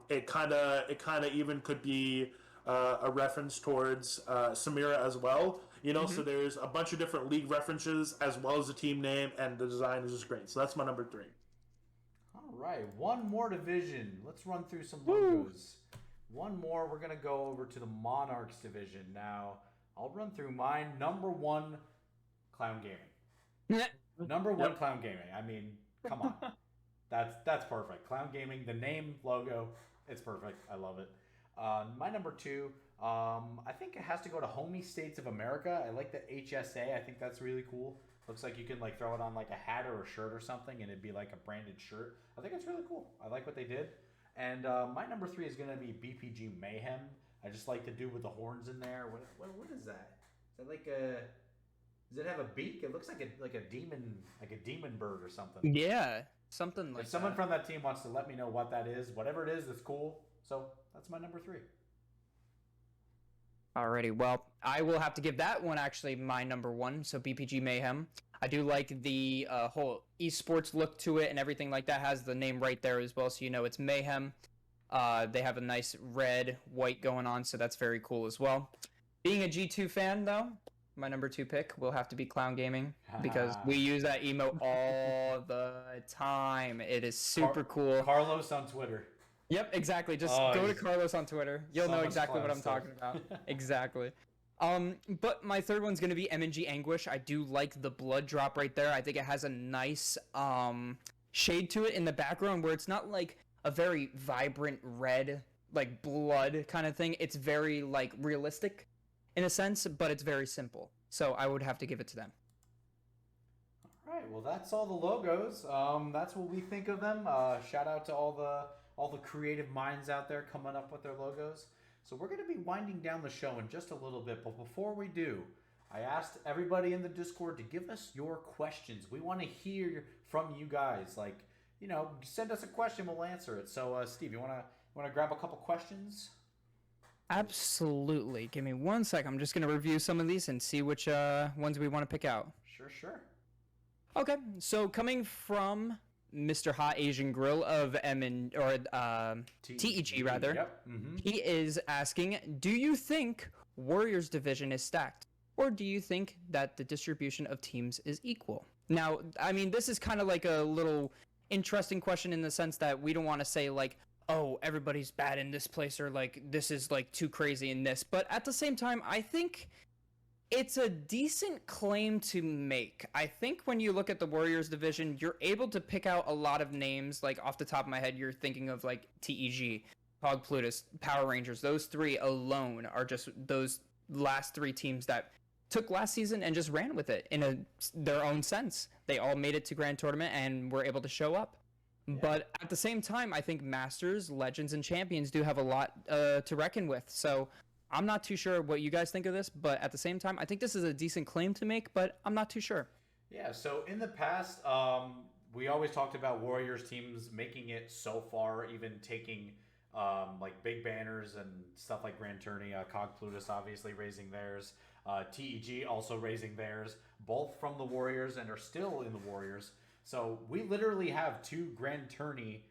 It kind of even could be a reference towards Samira as well. So there's a bunch of different league references as well as the team name, and the design is just great. So that's my number 3. All right, one more division. Let's run through some logos. One more. We're gonna go over to the Monarchs division now. I'll run through mine. Number 1, Clown Gaming. Number 1, Clown Gaming. I mean, come on. That's perfect. Clown Gaming, the name, logo, it's perfect. I love it. My number 2, I think it has to go to Homie States of America. I like the HSA. I think that's really cool. Looks like you can like throw it on like a hat or a shirt or something, and it'd be like a branded shirt. I think it's really cool. I like what they did. And my number 3 is gonna be BPG Mayhem. I just like the dude with the horns in there. What is that? Is that like a? Does it have a beak? It looks like a demon bird or something. Yeah, something like that. If someone from that team wants to let me know what that is, whatever it is, that's cool. So that's my number 3. Alrighty, well, I will have to give that one actually my number 1, so BPG Mayhem. I do like the whole esports look to it and everything like that. Has the name right there as well, so you know it's Mayhem. They have a nice red, white going on, so that's very cool as well. Being a G2 fan, though, my number 2 pick will have to be Clown Gaming, because we use that emote all the time. It is super cool. Carlos on Twitter. Yep, exactly. Just go to Carlos on Twitter. You'll know exactly what I'm talking about. Exactly. But my third one's going to be MNG Anguish. I do like the blood drop right there. I think it has a nice shade to it in the background where it's not like a very vibrant red, like blood kind of thing. It's very like realistic in a sense, but it's very simple. So I would have to give it to them. All right. Well, that's all the logos. That's what we think of them. Shout out to all the creative minds out there coming up with their logos. So we're going to be winding down the show in just a little bit, but before we do, I asked everybody in the Discord to give us your questions. We want to hear from you guys. Like, send us a question, we'll answer it. So, Steve, you want to grab a couple questions? Absolutely. Give me 1 sec. I'm just going to review some of these and see which ones we want to pick out. Sure. Okay. So coming from Mr. Hot Asian Grill of TEG rather. Yep. Mm-hmm. He is asking, do you think Warriors division is stacked, or do you think that the distribution of teams is equal? Now, I mean, this is kind of like a little interesting question in the sense that we don't want to say like, oh, everybody's bad in this place, or like this is like too crazy in this. But at the same time, I think it's a decent claim to make. I think when you look at the Warriors division, you're able to pick out a lot of names. Like off the top of my head, you're thinking of like TEG, Hog Plutus, Power Rangers. Those 3 alone are just those last 3 teams that took last season and just ran with it in their own sense. They all made it to Grand Tournament and were able to show up. Yeah. But at the same time, I think Masters, Legends, and Champions do have a lot to reckon with. So I'm not too sure what you guys think of this, but at the same time, I think this is a decent claim to make, but I'm not too sure. Yeah, so in the past, we always talked about Warriors teams making it so far, even taking like big banners and stuff like Grand Tourney, Cog Plutus obviously raising theirs, TEG also raising theirs, both from the Warriors and are still in the Warriors. So we literally have 2 Grand Tourney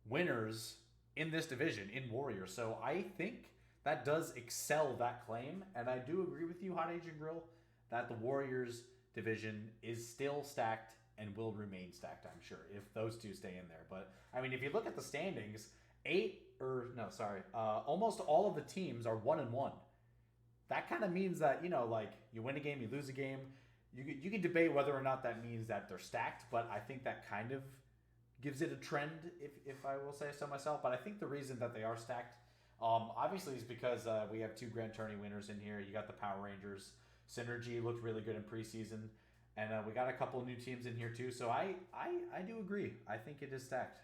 winners in this division in Warriors. So I think that does excel that claim, and I do agree with you, Hot Asian Grill, that the Warriors division is still stacked and will remain stacked, I'm sure, if those 2 stay in there. But, I mean, if you look at the standings, almost all of the teams are 1-1. That kind of means that, like, you win a game, you lose a game. You can debate whether or not that means that they're stacked, but I think that kind of gives it a trend, if I will say so myself. But I think the reason that they are stacked, obviously, is because we have 2 Grand Tourney winners in here. You got the Power Rangers. Synergy looked really good in preseason. And we got a couple of new teams in here, too. So I do agree. I think it is stacked.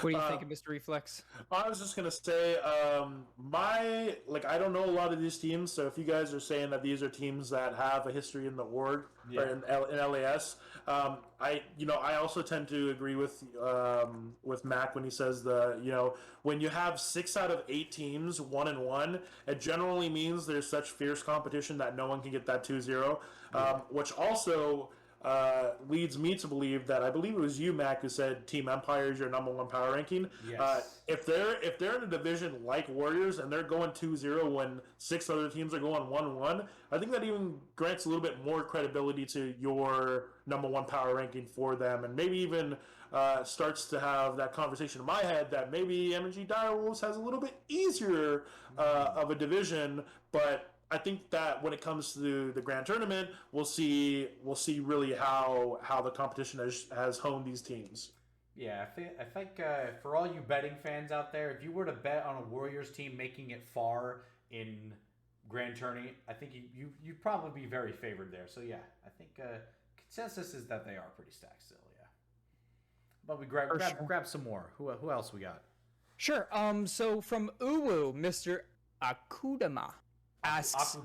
What do you think of Mr. Reflex? I was just gonna say, I don't know a lot of these teams. So if you guys are saying that these are teams that have a history in the org or in LAS, I also tend to agree with Mac when he says when you have 6 out of 8 teams 1-1, it generally means there's such fierce competition that no one can get that 2-0, which also. leads me to believe that I believe it was you, Mac, who said Team Empire is your number one power ranking. Yes. If they're in a division like Warriors and they're going 2-0 when 6 other teams are going 1-1, I think that even grants a little bit more credibility to your number one power ranking for them, and maybe even starts to have that conversation in my head that maybe M&G Direwolves has a little bit easier of a division, but I think that when it comes to the grand tournament, we'll see really how the competition has honed these teams. Yeah, I think for all you betting fans out there, if you were to bet on a Warriors team making it far in grand tourney, I think you'd probably be very favored there. So yeah, I think consensus is that they are pretty stacked still. Yeah, but we grab some more. Who else we got? Sure. So from Uwu, Mr. Akudama asks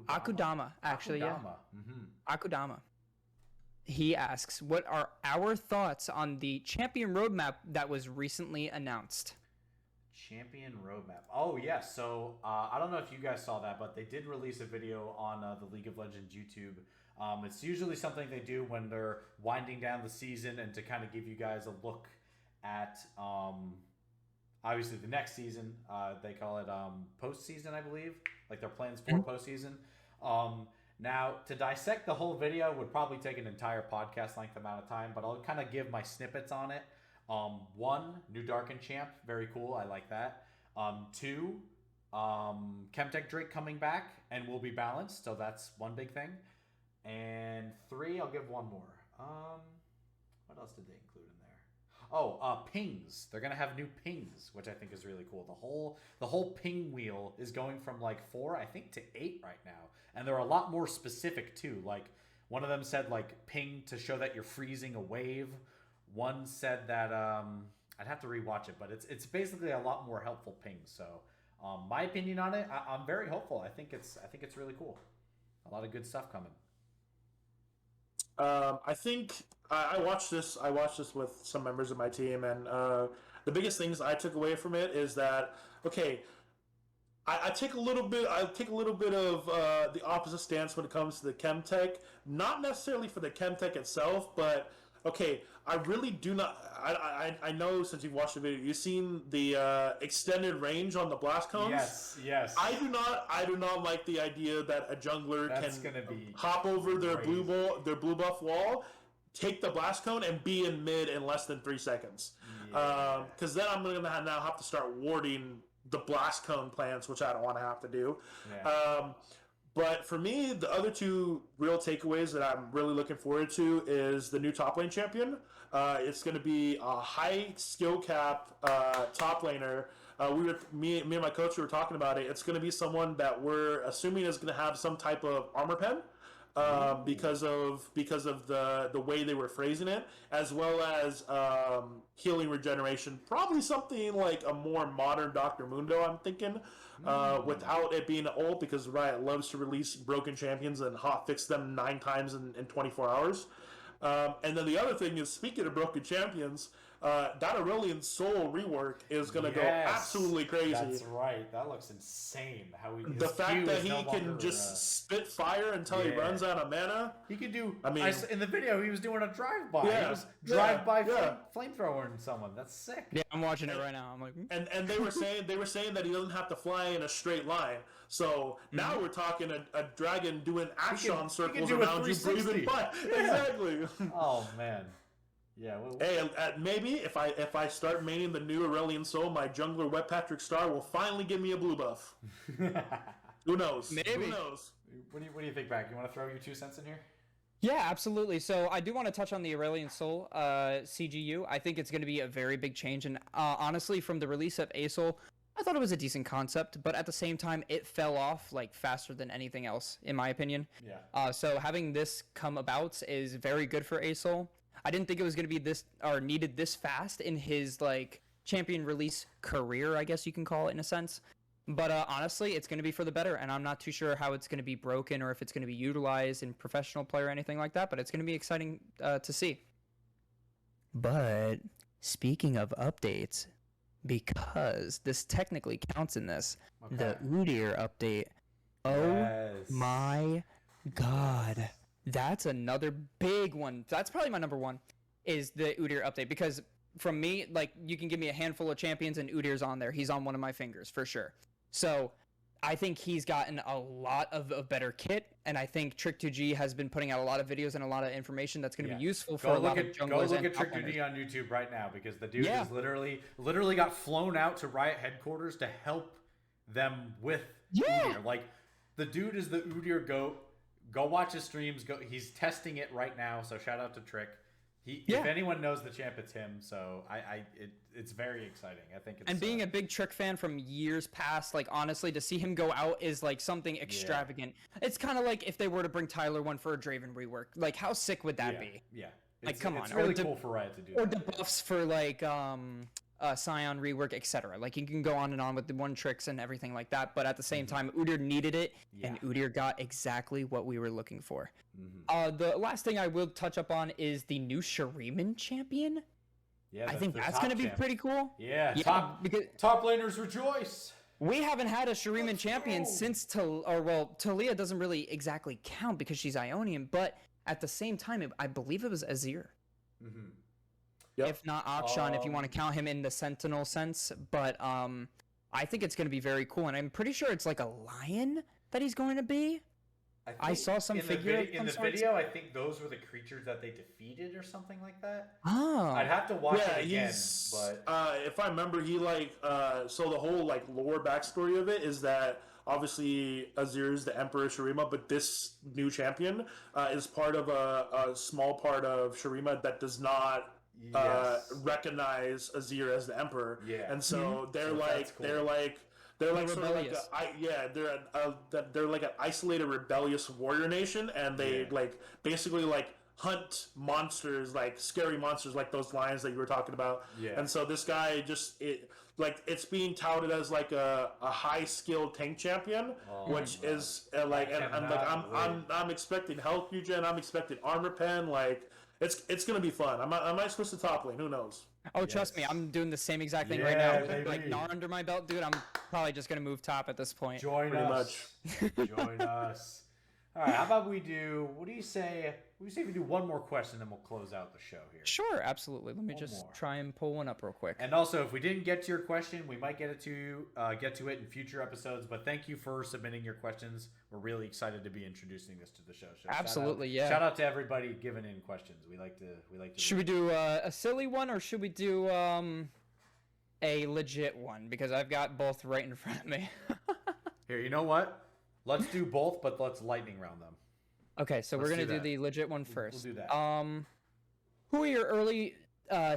Akudama, actually, yeah. Akudama. He asks, what are our thoughts on the champion roadmap that was recently announced? Champion roadmap. Oh, yes. So, I don't know if you guys saw that, but they did release a video on the League of Legends YouTube. It's usually something they do when they're winding down the season and to kind of give you guys a look at, obviously, the next season. They call it postseason, I believe. Like their plans for postseason. Now, to dissect the whole video would probably take an entire podcast length amount of time, but I'll kind of give my snippets on it. 1, new Darken champ, very cool, I like that. 2, Chemtech Drake coming back and will be balanced, so that's one big thing. And 3, I'll give one more. What else did they include in there? Oh, pings. They're gonna have new pings, which I think is really cool. The whole ping wheel is going from like 4, I think, to 8 right now, and they're a lot more specific too. Like one of them said like ping to show that you're freezing a wave. One said that I'd have to rewatch it, but it's basically a lot more helpful pings. So my opinion on it, I'm very hopeful. I think it's really cool. A lot of good stuff coming. I think I watched this. I watched this with some members of my team, and the biggest things I took away from it is that okay, I take a little bit. I take a little bit of the opposite stance when it comes to the Chemtech. Not necessarily for the Chemtech itself, but okay, I really do not. I know since you've watched the video, you've seen the extended range on the blast cones. Yes. I do not like the idea that a jungler can be hop over their blue buff wall, take the blast cone, and be in mid in less than 3 seconds. Because then I'm gonna now have to start warding the blast cone plants, which I don't want to have to do. Yeah. But for me, the other 2 real takeaways that I'm really looking forward to is the new top lane champion. It's going to be a high skill cap top laner. Me and my coach were talking about it. It's going to be someone that we're assuming is going to have some type of armor pen. Because of the way they were phrasing it, as well as healing regeneration. Probably something like a more modern Dr. Mundo, I'm thinking, without it being old, because Riot loves to release broken champions and hotfix them 9 times in 24 hours. And then the other thing is, speaking of broken champions, that Aurelion Soul rework is going to go absolutely crazy. That's right. That looks insane. The fact that he can just spit fire until he runs out of mana. He could do. I mean, in the video, he was doing a drive-by. He was drive-by flamethrower and someone. That's sick. Yeah, I'm watching it right now. I'm like, and they were saying that he doesn't have to fly in a straight line. So now we're talking a dragon doing action circles around you, breathing fire. Exactly. Oh man. Yeah. Hey, maybe if I start maining the new Aurelion Soul, my jungler Wet Patrick Star will finally give me a blue buff. Who knows? Maybe. Who knows? What do you think, Back? You want to throw your 2 cents in here? Yeah, absolutely. So I do want to touch on the Aurelion Soul CGU. I think it's going to be a very big change, and honestly, from the release of ASOL, I thought it was a decent concept, but at the same time, it fell off like faster than anything else, in my opinion. Yeah. So having this come about is very good for ASOL. I didn't think it was going to be this or needed this fast in his like champion release career, I guess you can call it in a sense. But honestly, it's going to be for the better, and I'm not too sure how it's going to be broken or if it's going to be utilized in professional play or anything like that, but it's going to be exciting to see. But speaking of updates, because this technically counts in this, the Udyr update. Oh my god. That's another big one. That's probably my number one, is the Udyr update. Because from me, like, you can give me a handful of champions and Udyr's on there. He's on one of my fingers, for sure. So I think he's gotten a lot of a better kit, and I think Trick2G has been putting out a lot of videos and a lot of information that's going to be useful for a lot of junglers. Go look at Trick2G on YouTube right now, because the dude is literally got flown out to Riot headquarters to help them with Udyr. Like, the dude is the Udyr GOAT. Go watch his streams. He's testing it right now, so shout out to Trick. If anyone knows the champ, it's him. So it's very exciting. I think it's, and being a big Trick fan from years past, like, honestly, to see him go out is like something extravagant. It's kind of like if they were to bring Tyler one for a Draven rework. Like, how sick would that be? Yeah. Like, come on. It's really cool for Riot to do that. Or that. debuffs for like Scion rework, etc. Like, you can go on and on with the one tricks and everything like that, but at the same time, Udyr needed it, and Udyr got exactly what we were looking for. The last thing I will touch up on is the new Shuriman champion. Yeah, I think that's going to be pretty cool. Yeah, top laners rejoice. We haven't had a Shuriman champion since Talia doesn't really exactly count because she's Ionian, but at the same time, I believe it was Azir. Yep. If not Akshan, if you want to count him in the Sentinel sense. But I think it's going to be very cool. And I'm pretty sure it's like a lion that he's going to be. I saw some figure. In the video, I think those were the creatures that they defeated or something like that. Oh. I'd have to watch it again. But if I remember, he so the whole like lore backstory of it is that obviously Azir is the Emperor Shurima, but this new champion is part of a small part of Shurima that does not recognize Azir as the Emperor, and so they're like an isolated rebellious warrior nation, and they like basically like hunt monsters, like scary monsters, like those lions that you were talking about. And so this guy it's being touted as like a high skilled tank champion, which is I'm expecting health regen, I'm expecting armor pen, like. It's gonna be fun. I might switch to top lane. Who knows? Oh, trust me, I'm doing the same exact thing right now. With, like, Gnar under my belt, dude. I'm probably just gonna move top at this point. Join us. Join us. All right. How about we do? What do you say? We do one more question, then we'll close out the show here. Sure, absolutely. Let me try and pull one up real quick. And also, if we didn't get to your question, we might get to it in future episodes. But thank you for submitting your questions. We're really excited to be introducing this to the show. So absolutely, shout out to everybody giving in questions. We like to. Should we do a silly one, or should we do a legit one? Because I've got both right in front of me. Here, you know what? Let's do both, but let's lightning round them. Okay, so we're gonna do the legit one first. We'll do that. Who are your early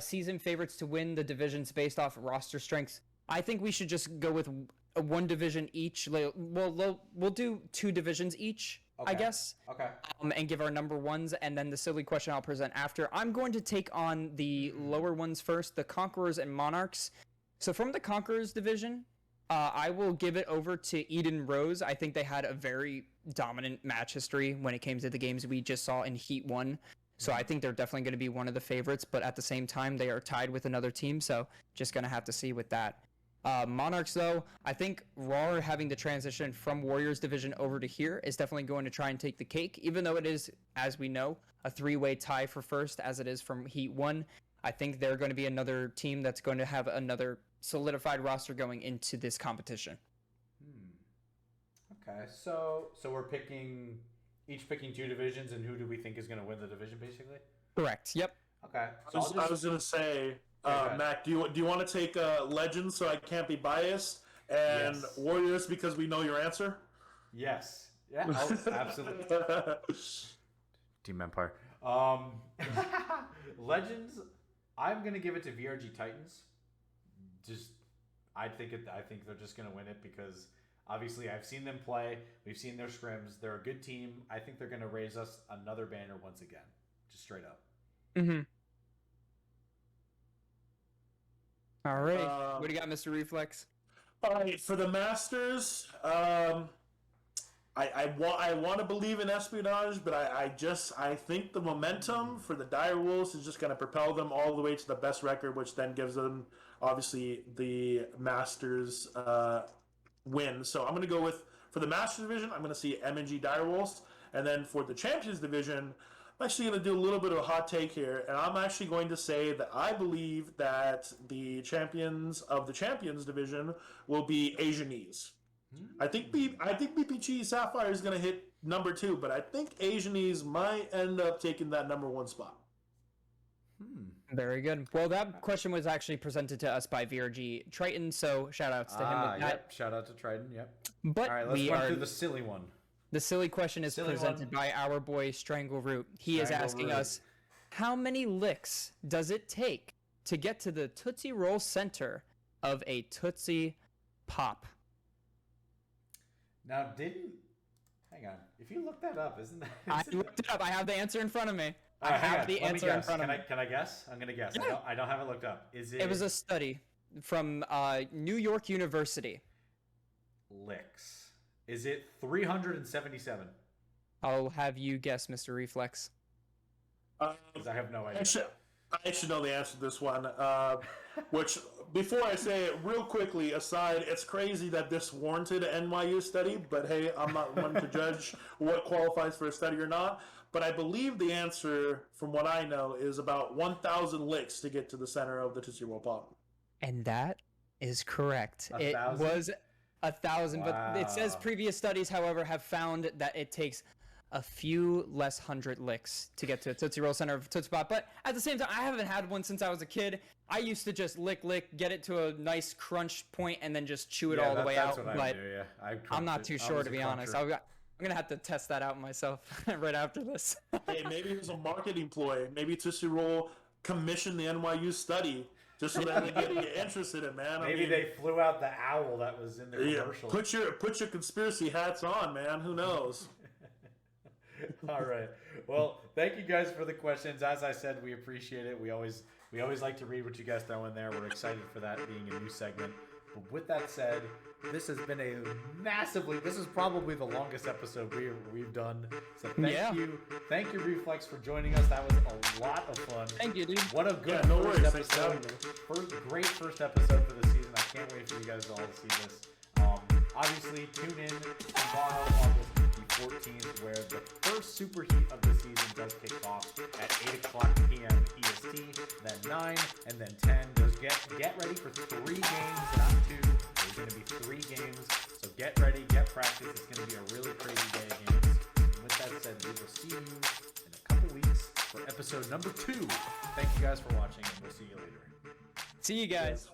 season favorites to win the divisions based off roster strengths? I think we should just go with one division each. We'll do 2 divisions each, I guess. Okay. And give our number ones, and then the silly question I'll present after. I'm going to take on the lower ones first, the Conquerors and Monarchs. So from the Conquerors division, I will give it over to Eden Rose. I think they had a very dominant match history when it came to the games we just saw in Heat 1. So I think they're definitely going to be one of the favorites, but at the same time, they are tied with another team, so just going to have to see with that. Monarchs, though, I think Raw having the transition from Warriors division over to here is definitely going to try and take the cake, even though it is, as we know, a 3-way tie for first, as it is from Heat 1. I think they're going to be another team that's going to have another solidified roster going into this competition. Okay, so we're picking 2 divisions, and who do we think is going to win the division, basically? Correct. Yep. Okay. So I was gonna say, Mac, do you want to take Legends so I can't be biased, and Warriors because we know your answer? Yes. Yeah. Absolutely. Team Empire. Legends. I'm gonna give it to VRG Titans. I think they're just gonna win it because obviously I've seen them play. We've seen their scrims. They're a good team. I think they're gonna raise us another banner once again, just straight up. All right. What do you got, Mr. Reflex? All right, for the Masters, I want to believe in espionage, but I think the momentum for the Dire Wolves is just going to propel them all the way to the best record, which then gives them obviously the Masters win. So I'm going to go with, for the Masters division, I'm going to see MNG Dire Wolves, And then for the Champions Division, I'm actually going to do a little bit of a hot take here, and I'm actually going to say that I believe that the champions of the Champions Division will be Asianese. I think BPG Sapphire is going to hit number 2, but I think Asianese might end up taking that number 1 spot. Very good. Well, that question was actually presented to us by VRG Triton, so shout outs to him with that. Yep. Shout out to Triton. Yep. But all right, let's run through the silly one. The silly question is presented by our boy Strangle Root. He is asking us, how many licks does it take to get to the Tootsie Roll center of a Tootsie Pop? Now, hang on. If you look that up, isn't that? I looked it up. I have the answer in front of me. Right, I have the answer in front of me. Can I guess? I'm gonna guess. Yeah. I don't have it looked up. Is it? It was a study from New York University. Licks. Is it 377? I'll have you guess, Mr. Reflex. Because I have no idea. I should know the answer to this one. Which, before I say it, real quickly, aside, it's crazy that this warranted an NYU study, but hey, I'm not one to judge what qualifies for a study or not. But I believe the answer, from what I know, is about 1,000 licks to get to the center of the Tootsie Roll Pop. And that is correct. It 1,000? was 1,000, Wow. but it says previous studies, however, have found that it takes a few less hundred licks to get to a Tootsie Roll center of Tootsie Pop. But at the same time, I haven't had one since I was a kid. I used to just lick, get it to a nice crunch point, and then just chew it all the way out. That's what I do, yeah. I'm not too sure, to be honest. I'm going to have to test that out myself right after this. Hey, maybe it was a marketing ploy. Maybe Tootsie Roll commissioned the NYU study just so that they get interested in, man. Maybe they flew out the owl that was in the commercial. Put your conspiracy hats on, man. Who knows? All right. Well, thank you guys for the questions. As I said, we appreciate it. We always like to read what you guys throw in there. We're excited for that being a new segment. But with that said, this has been this is probably the longest episode we've done. So thank you, Reflex, for joining us. That was a lot of fun. Thank you, dude. What a good first episode. Great first episode for the season. I can't wait for you guys all to see this. Obviously, tune in tomorrow, August the 14th, where the first superheat of the season does kick off at 8 o'clock p.m. EST, then 9, and then 10. Get ready for 3 games, not 2. There's going to be 3 games, so get ready, get practice. It's going to be a really crazy day of games. And with that said, we will see you in a couple weeks for episode number 2. Thank you guys for watching, and we'll see you later. See you guys.